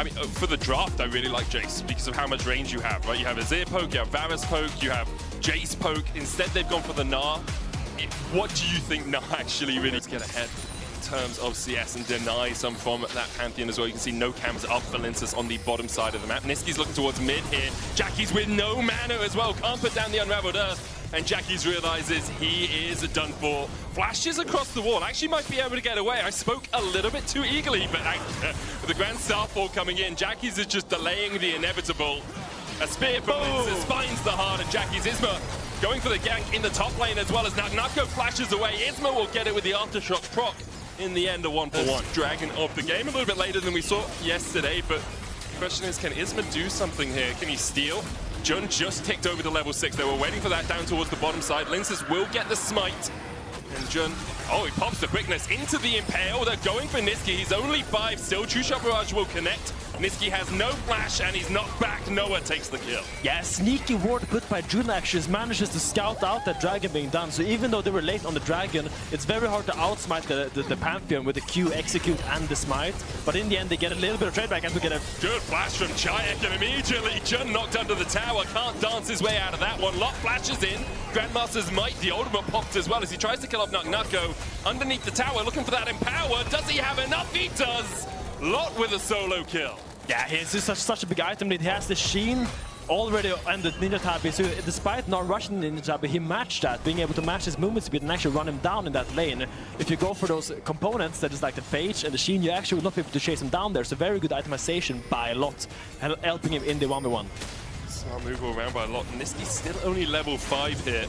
mean, for the draft, I really like Jace because of how much range you have, right? You have Azir poke, you have Varus poke, you have Jace poke. Instead, they've gone for the Gnar. What do you think Gnar actually really to get ahead in terms of CS and deny some from that Pantheon as well? You can see no cams up for Linsus on the bottom side of the map. Niski's looking towards mid here. Jackie's with no mana as well. Can't put down the Unraveled Earth. And Jackie's realizes he is done for. Flashes across the wall. Actually might be able to get away. I spoke a little bit too eagerly, but with the Grand Starfall coming in, Jackie's is just delaying the inevitable. A spear from Linsus finds the heart, and Jackie's Isma going for the gank in the top lane as well as Nako flashes away. Isma will get it with the Aftershock proc. In the end, a 1-for-1. Dragon of the game, a little bit later than we saw yesterday, but the question is, can Isma do something here? Can he steal? Jun just ticked over to level 6. They were waiting for that down towards the bottom side. Linsus will get the smite. And Jun, he pops the quickness into the Impale. They're going for Niski. He's only 5 still. True Shot Barrage will connect. Niski has no flash and he's knocked back. Noah takes the kill. Yeah, sneaky ward put by Jun actually manages to scout out that dragon being done. So even though they were late on the dragon, it's very hard to outsmite the Pantheon with the Q, execute, and the smite. But in the end, they get a little bit of trade back and we get a good flash from Chayek, and immediately Jun knocked under the tower. Can't dance his way out of that one. Lot flashes in. Grandmaster's might, the ultimate popped as well as he tries to kill off Nako underneath the tower, looking for that empower. Does he have enough? He does. Lot with a solo kill. Yeah, he's just such a big item that he has the Sheen already and the Ninja Tabi. So despite not rushing the Ninja Tabi, he matched that, being able to match his movement speed and actually run him down in that lane. If you go for those components that is like the Phage and the Sheen, you actually will not be able to chase him down there. So very good itemization by Lot, helping him in the 1v1. Smart move all around by Lot. Niski's still only level 5 here.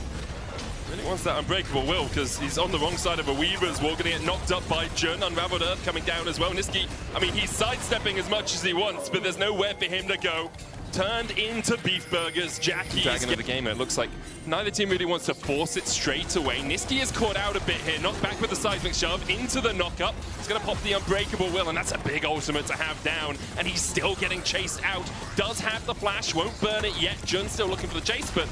Really wants that Unbreakable Will because he's on the wrong side of a Weaver's wall, gonna get knocked up by Jun. Unraveled Earth coming down as well. Niski, I mean, he's sidestepping as much as he wants, but there's nowhere for him to go. Turned into beef burgers. Jackie's dragon of the game. It looks like neither team really wants to force it straight away. Niski is caught out a bit here, knocked back with the seismic shove into the knockup. He's gonna pop the Unbreakable Will, and that's a big ultimate to have down. And he's still getting chased out. Does have the flash, won't burn it yet. Jun's still looking for the chase, but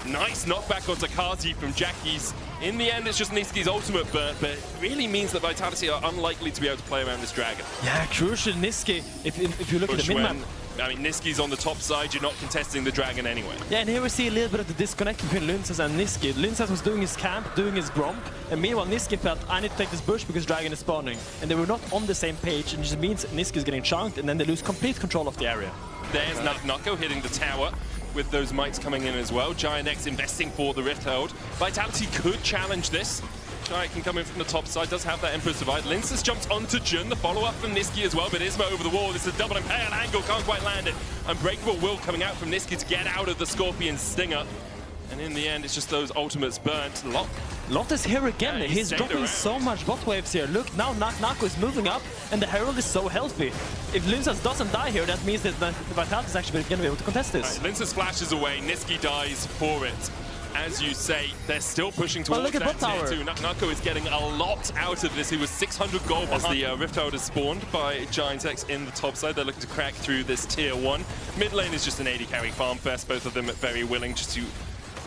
nice knockback onto Kazi from Jackie's. In the end, it's just Niski's ultimate burn, but it really means that Vitality are unlikely to be able to play around this dragon. Yeah, crucial Niski, if you look at the min-map. I mean, Niski's on the top side, you're not contesting the dragon anyway. Yeah, and here we see a little bit of the disconnect between Linsus and Niski. Linsus was doing his camp, doing his Gromp, and meanwhile Niski felt, I need to take this bush because dragon is spawning. And they were not on the same page, and it just means Niski is getting chunked, and then they lose complete control of the area. There's Nako hitting the tower with those mites coming in as well. Giant X investing for the Rift Herald. Vitality could challenge this. Giant can come in from the top side, does have that Emperor's Divide. Linsus jumps onto Jun, the follow-up from Niski as well, but Isma over the wall. This is a double Impale angle, can't quite land it. Unbreakable Will coming out from Niski to get out of the Scorpion Stinger. And in the end, it's just those ultimates burnt. Lot is here again. Yeah, he's dropping around so much bot waves here. Look, now Nako is moving up, and the Herald is so healthy. If Linsus doesn't die here, that means that the Vitality is actually going to be able to contest this. Right, Linsus flashes away, Niski dies for it. As you say, they're still pushing towards that tier 2. Nako is getting a lot out of this. He was 600 gold as the Rift Herald is spawned by Giant X in the top side. They're looking to crack through this tier 1. Mid lane is just an 80 carry farm fest. Both of them very willing just to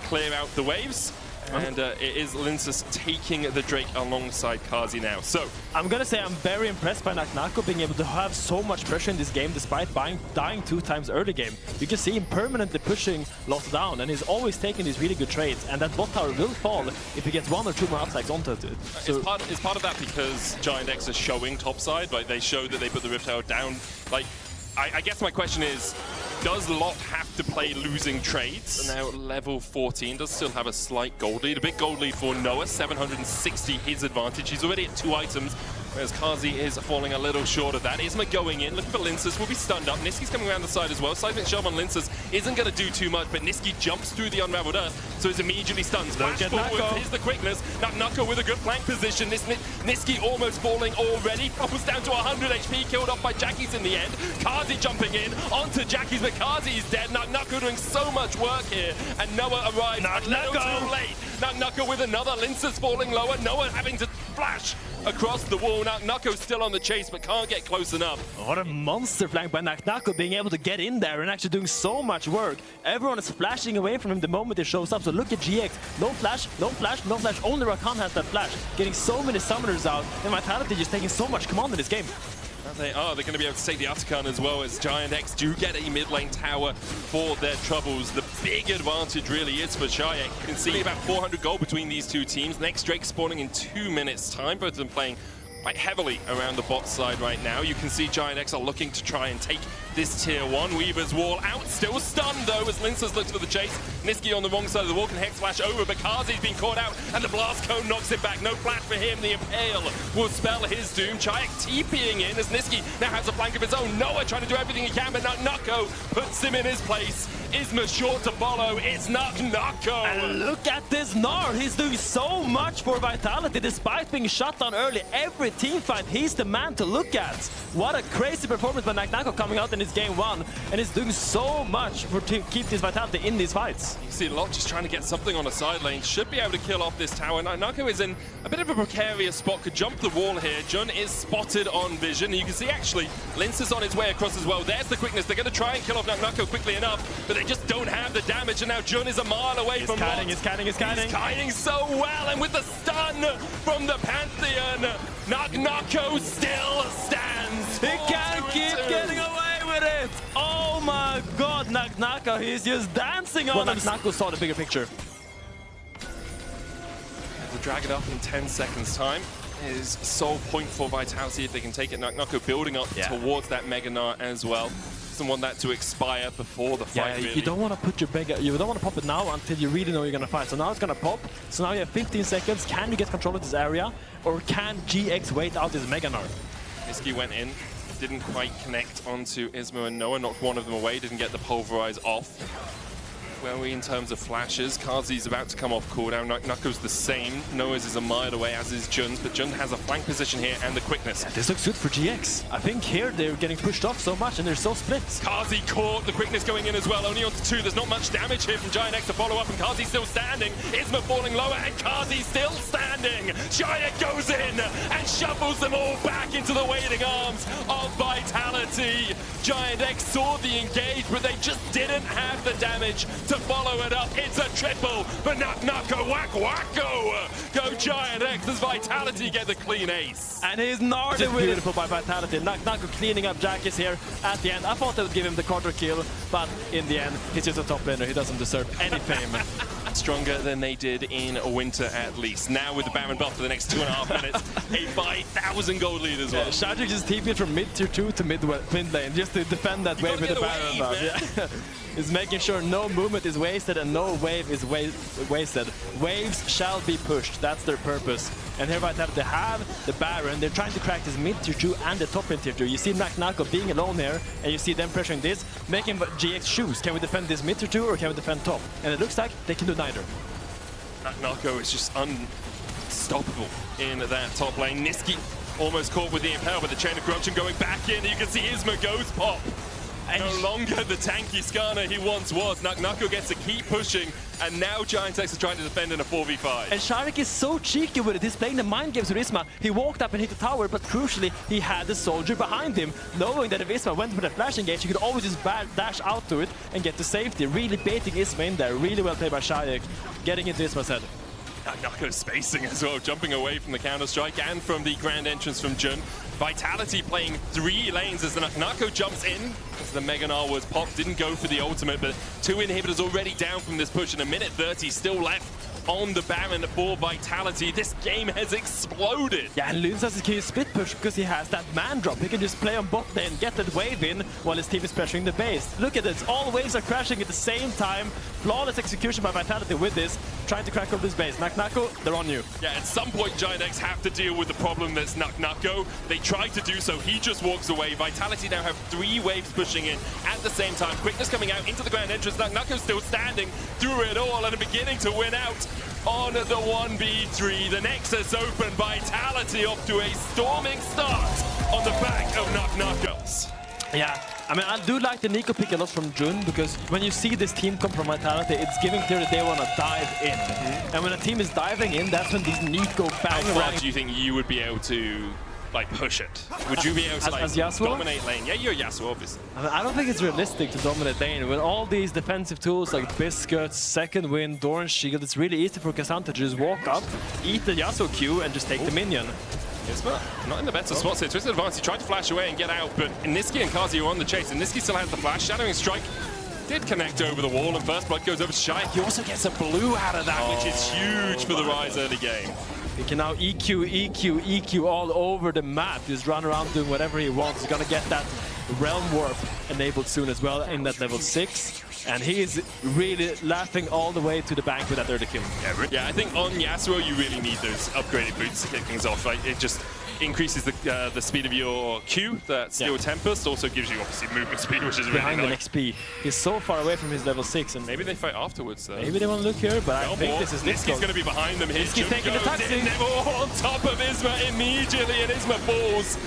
clear out the waves. And it is Linsus taking the Drake alongside Kazi now. So I'm gonna say I'm very impressed by Nako being able to have so much pressure in this game despite dying 2 times early game. You can see him permanently pushing Lot down, and he's always taking these really good trades. And that bot tower will fall if he gets 1 or 2 more upstakes onto it. So it's part of that because Giant X is showing topside. Like, they show that they put the Rift Herald down. Like, I guess my question is, does Lot have to play losing trades? Now level 14 does still have a slight gold lead. A big gold lead for Noah, 760 his advantage. He's already at 2 items, whereas Kazi is falling a little short of that. Isma going in, looking for Linsus, will be stunned up. Niski's coming around the side as well. Seismic shove on Linsus isn't going to do too much, but Niski jumps through the Unraveled Earth, so he's immediately stunned. Flash forward, here's the quickness. Nako with a good flank position. This Niski almost falling already. Drops down to 100 HP, killed off by Jackie's in the end. Kazi jumping in onto Jackie's, but Kazi's dead. Nako doing so much work here, and Noah arrives a little too late. Nako with another. Linsus falling lower. Noah having to flash across the wall. Nako's still on the chase, but can't get close enough. What a monster flank by Nako, being able to get in there and actually doing so much work. Everyone is flashing away from him the moment he shows up. So look at GX. No flash, no flash, no flash. Only Rakan has that flash. Getting so many summoners out, and Vitality just taking so much command in this game. They are. They're going to be able to take the Atakan as well, as Giant X do get a mid lane tower for their troubles. The big advantage really is for Shayak. You can see about 400 gold between these two teams. Next Drake spawning in 2 minutes time. Both of them playing quite heavily around the bot side right now. You can see Giant X are looking to try and take this tier 1. Weaver's wall out, still stunned though as Lincers looks for the chase. Niski on the wrong side of the wall can Hex Flash over, but Kazi's been caught out and the Blast Cone knocks it back. No flash for him, the Impale will spell his doom. Chayak TPing in as Niski now has a flank of his own. Noah trying to do everything he can, but Nucko puts him in his place. Isma short to follow, it's Nucko. And look at this Gnar, he's doing so much for Vitality despite being shut down early. Every team fight, he's the man to look at. What a crazy performance by Nucko coming out in his game 1, and he's doing so much to keep this Vitality in these fights. You see LEC just trying to get something on the side lane, should be able to kill off this tower. Nucko is in a bit of a precarious spot, could jump the wall here. Jun is spotted on vision. You can see actually Lince is on his way across as well. There's the quickness, they're going to try and kill off Nucko quickly enough, but they just don't have the damage, and now Jun is a mile away from LEC. He's kiting so well, and with the stun from the Pantheon, Nucko still stands. He can't keep getting away with it. Oh my god, Nucko, he's just dancing on it. Nucko saw the bigger picture. To drag it up in 10 seconds time is sole point for Vitality if they can take it. Nucko building up towards that Mega Gnar as well. Doesn't want that to expire before the fight. Really. You don't want to put your Mega, you don't want to pop it now until you really know you're going to fight. So now it's going to pop. So now you have 15 seconds. Can you get control of this area, or can GX wait out this Mega Gnar? Niski went in, didn't quite connect onto Isma and Noah, knocked one of them away, didn't get the pulverize off. Where are we in terms of flashes? Kazi's about to come off cooldown. Nucko's the same. Noah's is a mile away, as is Jun's, but Jun has a flank position here and the quickness. Yeah, this looks good for GX. I think here they're getting pushed off so much and they're so split. Kazi caught, the quickness going in as well. Only onto 2. There's not much damage here from Giant X to follow up, and Kazi's still standing. Isma falling lower, and Kazi's still standing. Giant goes in and shuffles them all back into the waiting arms of Vitality. Giant X saw the engage, but they just didn't have the damage to follow it up. It's a triple for Nucko. Wacko. Go Giant X as Vitality get the clean ace. And he's gnarly with beautiful by Vitality. Nucko cleaning up Jackis here at the end. I thought they would give him the quarter kill, but in the end, he's just a top laner. He doesn't deserve any fame. Stronger than they did in winter at least. Now with the Baron buff for the next 2.5 minutes, a 5,000 gold lead as well. Shadrick just TP'd from mid tier 2 to mid lane just to defend that wave with the Baron buff. Yeah. He's making sure no movement is wasted and no wave is wasted. Waves shall be pushed. That's their purpose. And here Vitality have the Baron. They're trying to crack this mid tier 2 and the top in tier 2. You see Nucko being alone here, and you see them pressuring this, making GX choose. Can we defend this mid tier 2 or can we defend top? And it looks like they can do neither. Nucko is just unstoppable in that top lane. Niski almost caught with the Impale, but the Chain of Corruption going back in. You can see Isma goes pop. No longer the tanky Skarner he once was. Nucko gets to keep pushing, and now Giant X is trying to defend in a 4v5. And Sharik is so cheeky with it. He's playing the mind games with Isma. He walked up and hit the tower, but crucially, he had the soldier behind him, knowing that if Isma went for the flash engage, he could always just dash out to it and get to safety. Really baiting Isma in there. Really well played by Sharik, getting into Isma's head. Nucko spacing as well, jumping away from the counter-strike and from the grand entrance from Jun. Vitality playing 3 lanes as the Nucko jumps in as the Mega Gnar was popped, didn't go for the ultimate, but 2 inhibitors already down from this push and a minute 30 still left on the Baron for Vitality. This game has exploded. Yeah, and Lune has a split push because he has that man drop. He can just play on bot lane, get that wave in while his team is pressuring the base. Look at this, all waves are crashing at the same time. Flawless execution by Vitality with this, trying to crack up this base. Nucko, they're on you. Yeah, at some point Giant X have to deal with the problem that's Nucko. They try to do so, he just walks away. Vitality now have 3 waves pushing in at the same time. Quickness coming out into the grand entrance. Nucko's still standing through it all and beginning to win out on the 1v3. The Nexus open. Vitality off to a storming start on the back of Nucko's. Yeah, I mean, I do like the Nico pick a lot from Jun, because when you see this team come from Vitality, it's giving clear that they want to dive in. And when a team is diving in, that's when these Nico bang around. Do you think you would be able to like push it? Would you be able to like dominate lane? Yeah, you're Yasuo, obviously. I mean, I don't think it's realistic to dominate lane. With all these defensive tools like Biscuits, Second Wind, Doran Shield, it's really easy for Cassandra to just walk up, eat the Yasuo Q, and just take the minion. Isma not in the better spot here. Twisted advance, he tried to flash away and get out, but Niski and Kazi are on the chase, and Niski still has the flash. Shadowing Strike did connect over the wall, and first blood goes over to Shayak. He also gets a blue out of that, which is huge for the Rise early game. He can now EQ all over the map. Just run around doing whatever he wants. He's gonna get that Realm Warp enabled soon as well in that level 6. And he is really laughing all the way to the bank with that early kill. Yeah, I think on Yasuo you really need those upgraded boots to kick things off. Right? It just increases the speed of your Q. That Steel Tempest also gives you obviously movement speed, which is really behind nice. the XP. He's so far away from his level 6, and maybe they fight afterwards. Maybe they want to look here, but I think this is Niski's going to be behind them here. Niski's taking the taxi. On top of Isma immediately, and Isma falls.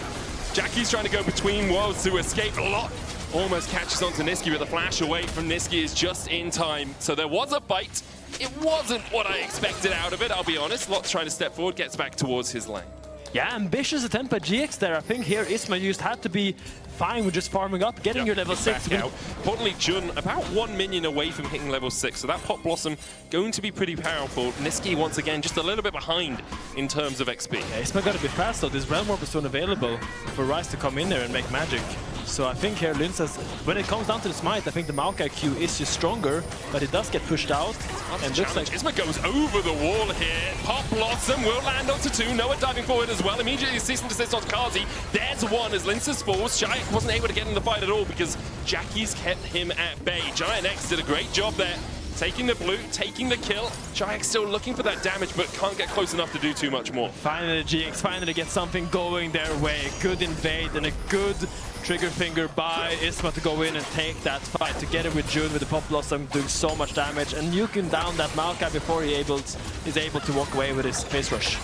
Jackie's trying to go between worlds to escape. A lot almost catches onto Niski, but the flash away from Niski is just in time. So there was a fight. It wasn't what I expected out of it, I'll be honest. Lot trying to step forward, gets back towards his lane. Yeah, ambitious attempt by GX there. I think here Isma used had to be fine with just farming up, getting your level 6. Out. Importantly, Jun about 1 minion away from hitting level 6, so that Pop Blossom going to be pretty powerful. Niski once again just a little bit behind in terms of XP. Yeah, Isma got to be fast though. This Realm Warp is soon available for Rise to come in there and make magic. So I think here Lin says, when it comes down to the smite, I think the Maokai Q is just stronger, but it does get pushed out. And looks like Isma goes over the wall here. Pop Blossom will land onto 2. Noah diving forward as well. Immediately cease and desist on Kazi. There's 1 as Linces falls. Shayak wasn't able to get in the fight at all because Jackie's kept him at bay. Giant X did a great job there. Taking the blue, taking the kill. Giant still looking for that damage, but can't get close enough to do too much more. Finally, GX finally get something going their way. Good invade and a good trigger finger by Isma to go in and take that fight together with Jun with the Pop Blossom doing so much damage and nuking down that Maokai before he is able to walk away with his face rush.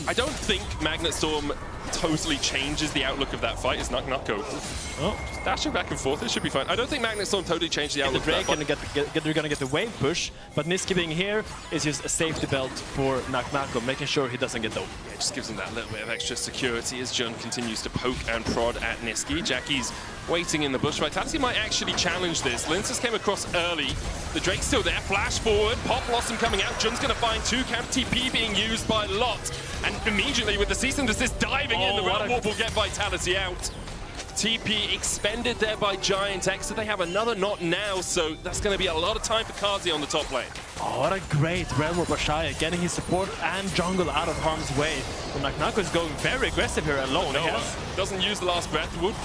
I don't think Magnet Storm totally changes the outlook of that fight. It's Nako. Oh, just dashing back and forth. It should be fine. I don't think Magnet Storm totally changed the outlook of that fight. They're gonna get the wave push, but Niski being here is just a safety belt for Nako, making sure he doesn't get low. Yeah, it just gives him that little bit of extra security as Jun continues to poke and prod at Niski. Jackie's waiting in the bush. Vitality might actually challenge this. Linces came across early. The Drake's still there. Flash forward. Pop Blossom coming out. Jun's going to find 2 camp TP being used by Lot. And immediately with the cease and desist diving in, the Realm Warp will get Vitality out. TP expended there by Giant X, so they have another not now, so that's going to be a lot of time for Kazi on the top lane. Oh, what a great Realm Warp by Shayak, getting his support and jungle out of harm's way. But Nako is going very aggressive here alone. Noah doesn't use the last breath. Would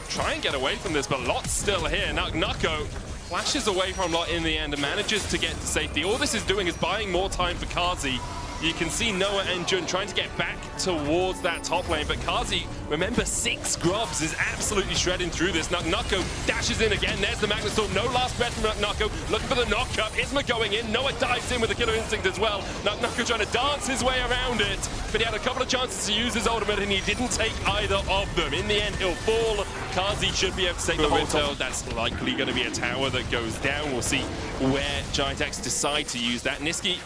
try and get away from this, but Lot's still here. Nako flashes away from Lot in the end and manages to get to safety. All this is doing is buying more time for Kazi. You can see Noah and Jun trying to get back towards that top lane, but Kazi, remember, 6 grubs is absolutely shredding through this. Nako dashes in again. There's the Magnet Storm. No last breath from Nako. Looking for the knock-up. Isma going in. Noah dives in with the Killer Instinct as well. Nako trying to dance his way around it, but he had a couple of chances to use his ultimate, and he didn't take either of them. In the end, he'll fall. Kazi should be able to take the whole tower. That's likely going to be a tower that goes down. We'll see where Giant X decide to use that. Niski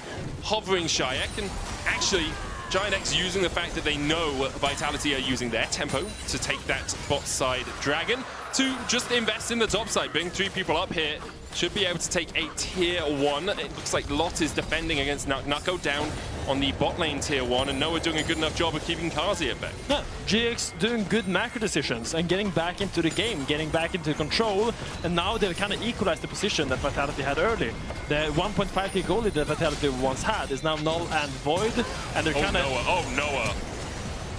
hovering Shayak, and actually Giant X using the fact that they know Vitality are using their tempo to take that bot side dragon to just invest in the top side. Bring 3 people up here. Should be able to take a tier 1. It looks like Lot is defending against Nako down on the bot lane tier 1, and Noah doing a good enough job of keeping Kazi at bay. Yeah, GX doing good macro decisions and getting back into the game, getting back into control, and now they've kind of equalized the position that Vitality had early. The 1.5k goalie that Vitality once had is now null and void, and they're kind of... Noah.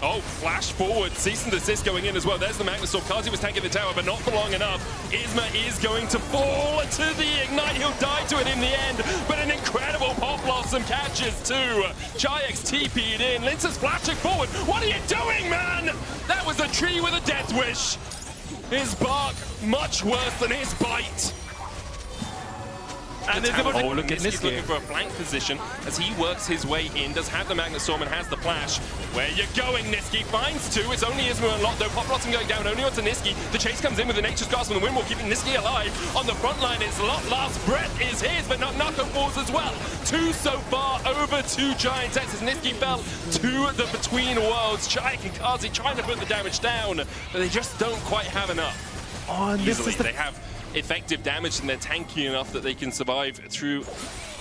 Oh, flash forward. Cease and desist going in as well. There's the Magnet Storm. Kazi was tanking the tower, but not for long enough. Isma is going to fall to the Ignite. He'll die to it in the end, but an incredible Pop Blossom catches too. Jayax TP'd in. Linces flashing forward. What are you doing, man? That was a tree with a death wish. His bark, much worse than his bite. And look at Niski looking for a flank position as he works his way in. Does have the Magnet Storm and has the flash. Where you going, Niski? Finds 2. It's only Isma and Lot, though. Pop Blossom going down only onto Niski. The chase comes in with the Nature's Grasp and the Windwall, keeping Niski alive. On the front line, it's Lot. Last breath is his, but Nako falls as well. 2 so far over to Giant X as Niski fell to the Between Worlds. Chayek and Kazi trying to put the damage down, but they just don't quite have enough. Oh, and easily, they have effective damage and they're tanky enough that they can survive through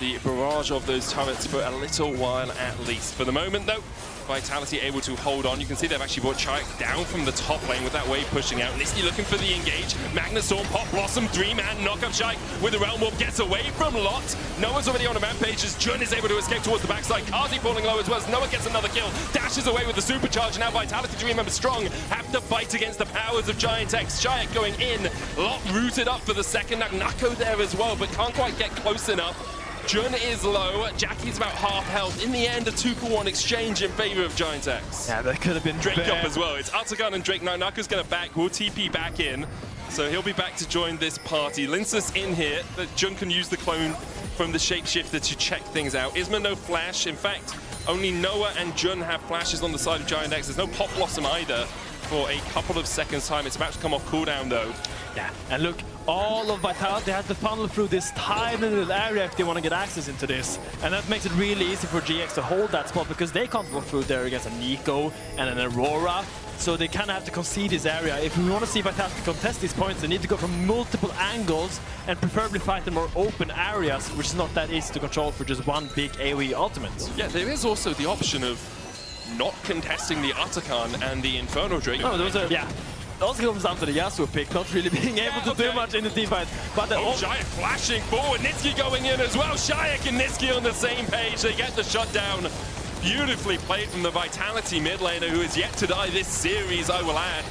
the barrage of those turrets for a little while at least. For the moment though, Vitality able to hold on. You can see they've actually brought Chayek down from the top lane with that wave pushing out. Nisky looking for the engage. Magnustorm, Pop Blossom, 3-man knockup. Chayek with the Realm Warp gets away from Lot. Noah's already on a rampage as Jun is able to escape towards the backside. Kazi falling low as well as Noah gets another kill. Dashes away with the supercharge. Now Vitality, to remember, strong. Have to fight against the powers of Giant X. Chayek going in. Lot rooted up for the second. Nako there as well, but can't quite get close enough. Jun is low, Jackie's about half health. In the end, a 2-for-1 exchange in favor of Giant X. Yeah, that could have been Drake bad. up as well. It's Atakan and Drake. Now Nako's going to back, will TP back in. So he'll be back to join this party. Linsus in here, but Jun can use the clone from the shapeshifter to check things out. Isma no flash. In fact, only Noah and Jun have flashes on the side of Giant X. There's no Pop Blossom either for a couple of seconds time. It's about to come off cooldown though. Yeah, and look, all of Vitality has to funnel through this tiny little area if they want to get access into this. And that makes it really easy for GX to hold that spot because they can't go through there against a Nico and an Aurora. So they kind of have to concede this area. If we want to see Vitality contest these points, they need to go from multiple angles and preferably fight in more open areas, which is not that easy to control for just one big AoE ultimate. Yeah, there is also the option of not contesting the Atakan and the Inferno Drake. No, those are, yeah. It also comes down to the Yasuo pick, not really being able to do much in the team fight. But Chayek flashing forward, Nisky going in as well. Chayek and Nisky on the same page. They get the shutdown. Beautifully played from the Vitality mid laner, who is yet to die this series, I will add.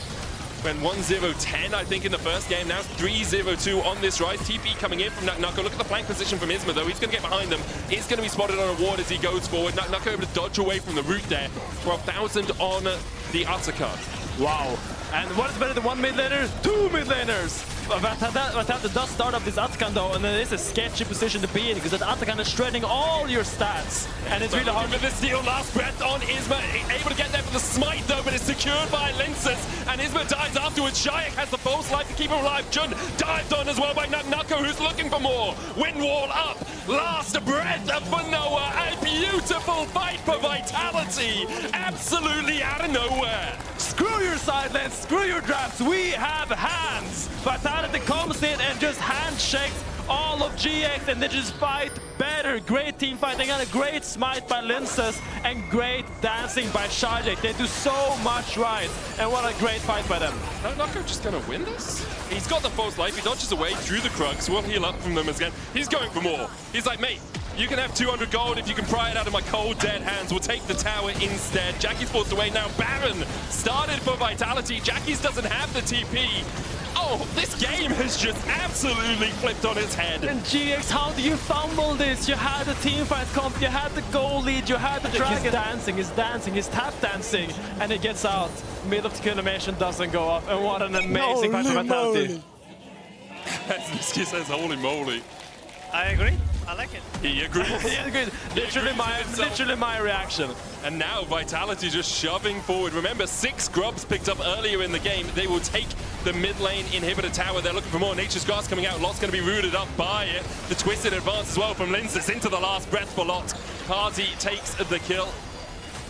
Went 1-0-10, I think, in the first game. Now 3-0-2 on this rise. TP coming in from Nako. Look at the flank position from Isma, though. He's going to get behind them. He's going to be spotted on a ward as he goes forward. Nako able to dodge away from the root there. 12,000 on the Atakan. Wow. And what is better than one mid laner? Two mid laners! Vitality does start up this Atakan though, and it is a sketchy position to be in because that Atakan is shredding all your stats. And it's really hard. With the steal, last breath on Isma, able to get there for the smite though, but it's secured by Linsus. And Isma dies afterwards. Chayek has the false life to keep him alive. Jun dived on as well by Nako, who's looking for more. Wind wall up. Last breath for Noah. A beautiful fight for Vitality. Absolutely out of nowhere. Screw your side lanes, screw your drafts, we have hands! Vitality comes in and just handshakes all of GX and they just fight better. Great team fighting and a great smite by Linsus and great dancing by Shajek. They do so much right and what a great fight by them. Nako just gonna win this? He's got the false life, he dodges away through the Krugs, will heal up from them again. He's going for more. He's like, mate, you can have 200 gold if you can pry it out of my cold, dead hands. We'll take the tower instead. Jackie's forced away now. Baron started for Vitality. Jackie's doesn't have the TP. Oh, this game has just absolutely flipped on its head. And GX, how do you fumble this? You had the team fight comp, you had the goal lead, you had the dragon. He's dancing, he's tap dancing, and he gets out. Mid of the kill animation doesn't go off, and what an amazing fight for Vitality. As Nisky says, holy moly. I agree. I like it. He agrees. He agrees. Literally my reaction. And now Vitality just shoving forward. Remember, 6 grubs picked up earlier in the game. They will take the mid lane inhibitor tower. They're looking for more. Nature's Grass coming out. Lot's going to be rooted up by it. The twisted advance as well from Linsus into the last breath for Lot. Kazi takes the kill.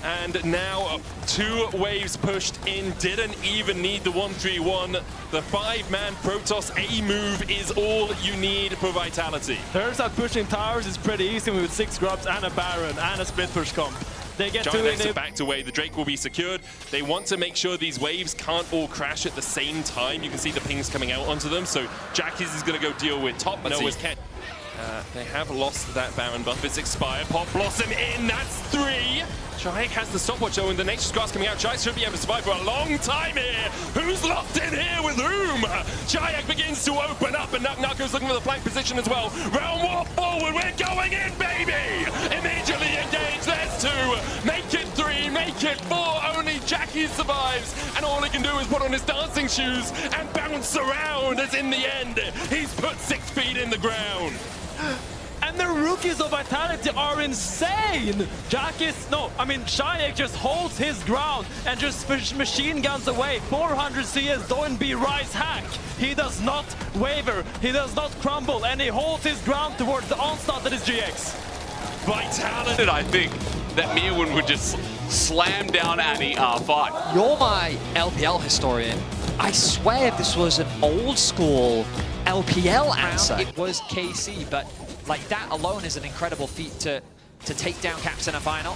And now 2 waves pushed in, didn't even need the 1-3-1. The 5-man Protoss A move is all you need for Vitality. Turns out pushing towers is pretty easy with 6 grubs and a Baron and a split push comp. They get Giant X to are backed away, the Drake will be secured. They want to make sure these waves can't all crash at the same time. You can see the pings coming out onto them, so Jackie's is going to go deal with top. Noah's can't. They have lost that Baron buff, it's expired. Pop Blossom in, that's 3. Chayek has the stopwatch though, and the Nature's Grass coming out. Chayek should be able to survive for a long time here. Who's locked in here with whom? Chayek begins to open up, and Nako's looking for the flank position as well. Realm Warp forward, we're going in, baby! Immediately engaged, there's 2. Make it 3, make it 4. Only Jackie survives, and all he can do is put on his dancing shoes and bounce around, as in the end, he's put 6 feet in the ground. And the rookies of Vitality are insane! Chayek just holds his ground and just machine guns away. 400 CS, don't be Rise hack. He does not waver, he does not crumble, and he holds his ground towards the onslaught that is GX. Vitality. I think that Mirwin would just slam down any fight. You're my LPL historian. I swear this was an old school LPL answer. It was KC, but like that alone is an incredible feat to take down Caps in a final.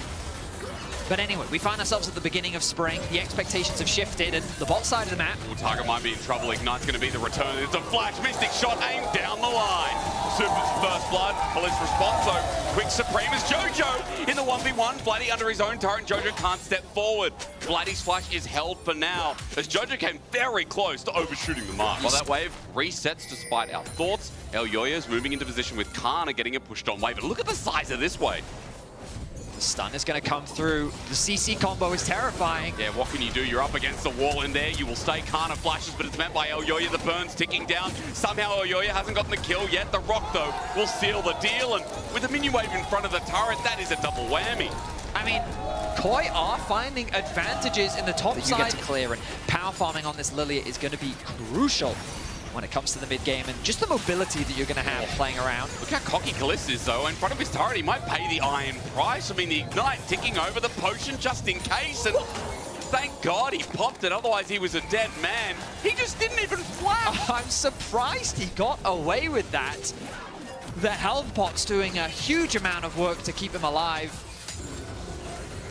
But anyway, we find ourselves at the beginning of spring. The expectations have shifted, and the bot side of the map. Target might be in trouble. Ignite's going to be the return. It's a flash. Mystic shot aimed down the line. Super's first blood. Police response. So quick Supreme is Jojo in the 1v1. Vladdy under his own turret, and Jojo can't step forward. Vladdy's flash is held for now, as Jojo came very close to overshooting the mark. While that wave resets despite our thoughts, LeCC moving into position with Kana getting it pushed on wave. But look at the size of this wave. The stun is going to come through. The CC combo is terrifying. Yeah, what can you do? You're up against the wall in there. You will stay. Kana flashes, but it's met by LeCC. The burn's ticking down. Somehow LeCC hasn't gotten the kill yet. The rock, though, will seal the deal. And with the minion wave in front of the turret, that is a double whammy. I mean, Koi are finding advantages in the top side. You get to clear, and power farming on this Lilia is going to be crucial when it comes to the mid game, and just the mobility that you're going to have playing around. Look how cocky Kalista is, though. In front of his turret, he might pay the iron price. I mean, the Ignite ticking over the potion just in case, and thank God he popped it, otherwise he was a dead man. He just didn't even flash. I'm surprised he got away with that. The health pot's doing a huge amount of work to keep him alive.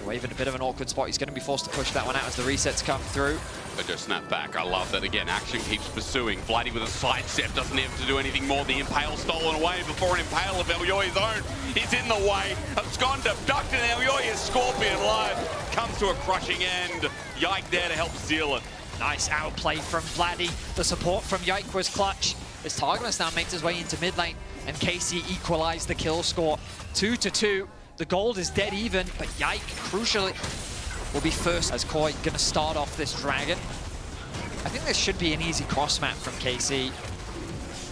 Wave in a bit of an awkward spot. He's going to be forced to push that one out as the resets come through. Jojo snap back. I love that. Again, action keeps pursuing. Vladdy with a sidestep doesn't have to do anything more. The Impale stolen away before an Impale of LeCC's own is in the way. Abscond abducted, and LeCC's Scorpion live comes to a crushing end. Yike there to help seal it. Nice outplay from Vladdy. The support from Yike was clutch. As Targamas now makes his way into mid lane, and KC equalized the kill score. 2-2. The gold is dead even, but Yike, crucially, will be first as Koi gonna start off this dragon. I think this should be an easy cross map from KC.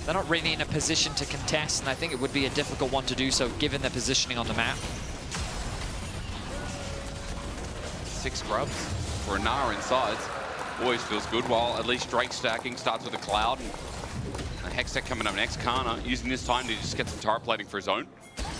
They're not really in a position to contest, and I think it would be a difficult one to do so given their positioning on the map. 6 scrubs for a Nara inside. Always feels good, while at least Drake stacking starts with a Cloud. And a Hextech coming up next. Kana using this time to just get some turret plating for his own.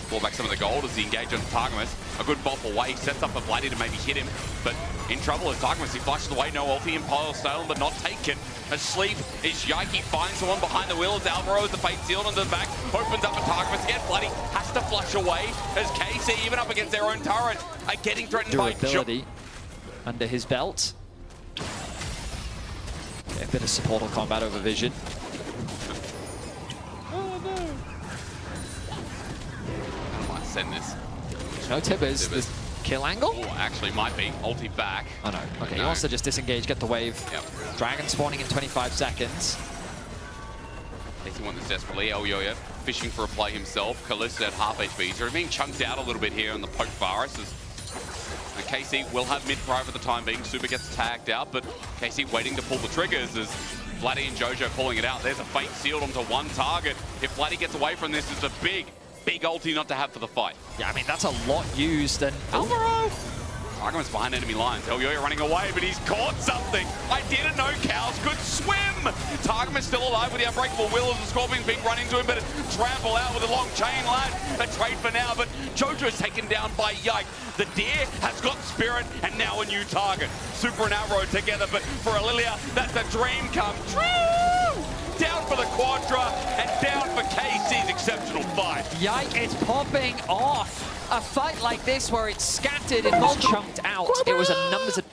Pull back some of the gold as he engages on Targamas. A good bop away, sets up a Vladdy to maybe hit him, but in trouble as Targamas. He flashes away, no ulti, Impale stolen, but not taken. Asleep is Yike, finds the one behind the wheel as Alvaro is the fate sealed into the back, opens up a Targamas again. Vladdy has to flush away as KC, even up against their own turret, are getting threatened by durability under his belt. Yeah, a bit of supportal combat over vision. Send this. No Tibbers. This kill angle? Oh, actually might be. Ulti back. Oh no. Okay, he wants to just disengage, get the wave. Yep. Dragon spawning in 25 seconds. He wants this desperately. LeCC fishing for a play himself. Kalista at half HP. So being chunked out a little bit here on the poke virus. And KC will have mid-prio for the time being. Super gets tagged out, but KC waiting to pull the triggers as Vladdy and Jojo pulling it out. There's a fate sealed onto one target. If Vladdy gets away from this, it's a big ulti not to have for the fight. Yeah, I mean, that's a lot used, and Alvaro! Targamas behind enemy lines. LeCC running away, but he's caught something. I didn't know cows could swim! Targamas still alive with the unbreakable will as the Scorpion's being run into him, but trample out with a long chain line. A trade for now, but Jojo's taken down by Yike. The deer has got spirit, and now a new target. Super and Alvaro together, but for Lilia, that's a dream come true! Down for the Quadra, and down for KC's exceptional fight. Yike is popping off. A fight like this where it's scattered and not chunked out. It was a numbers of...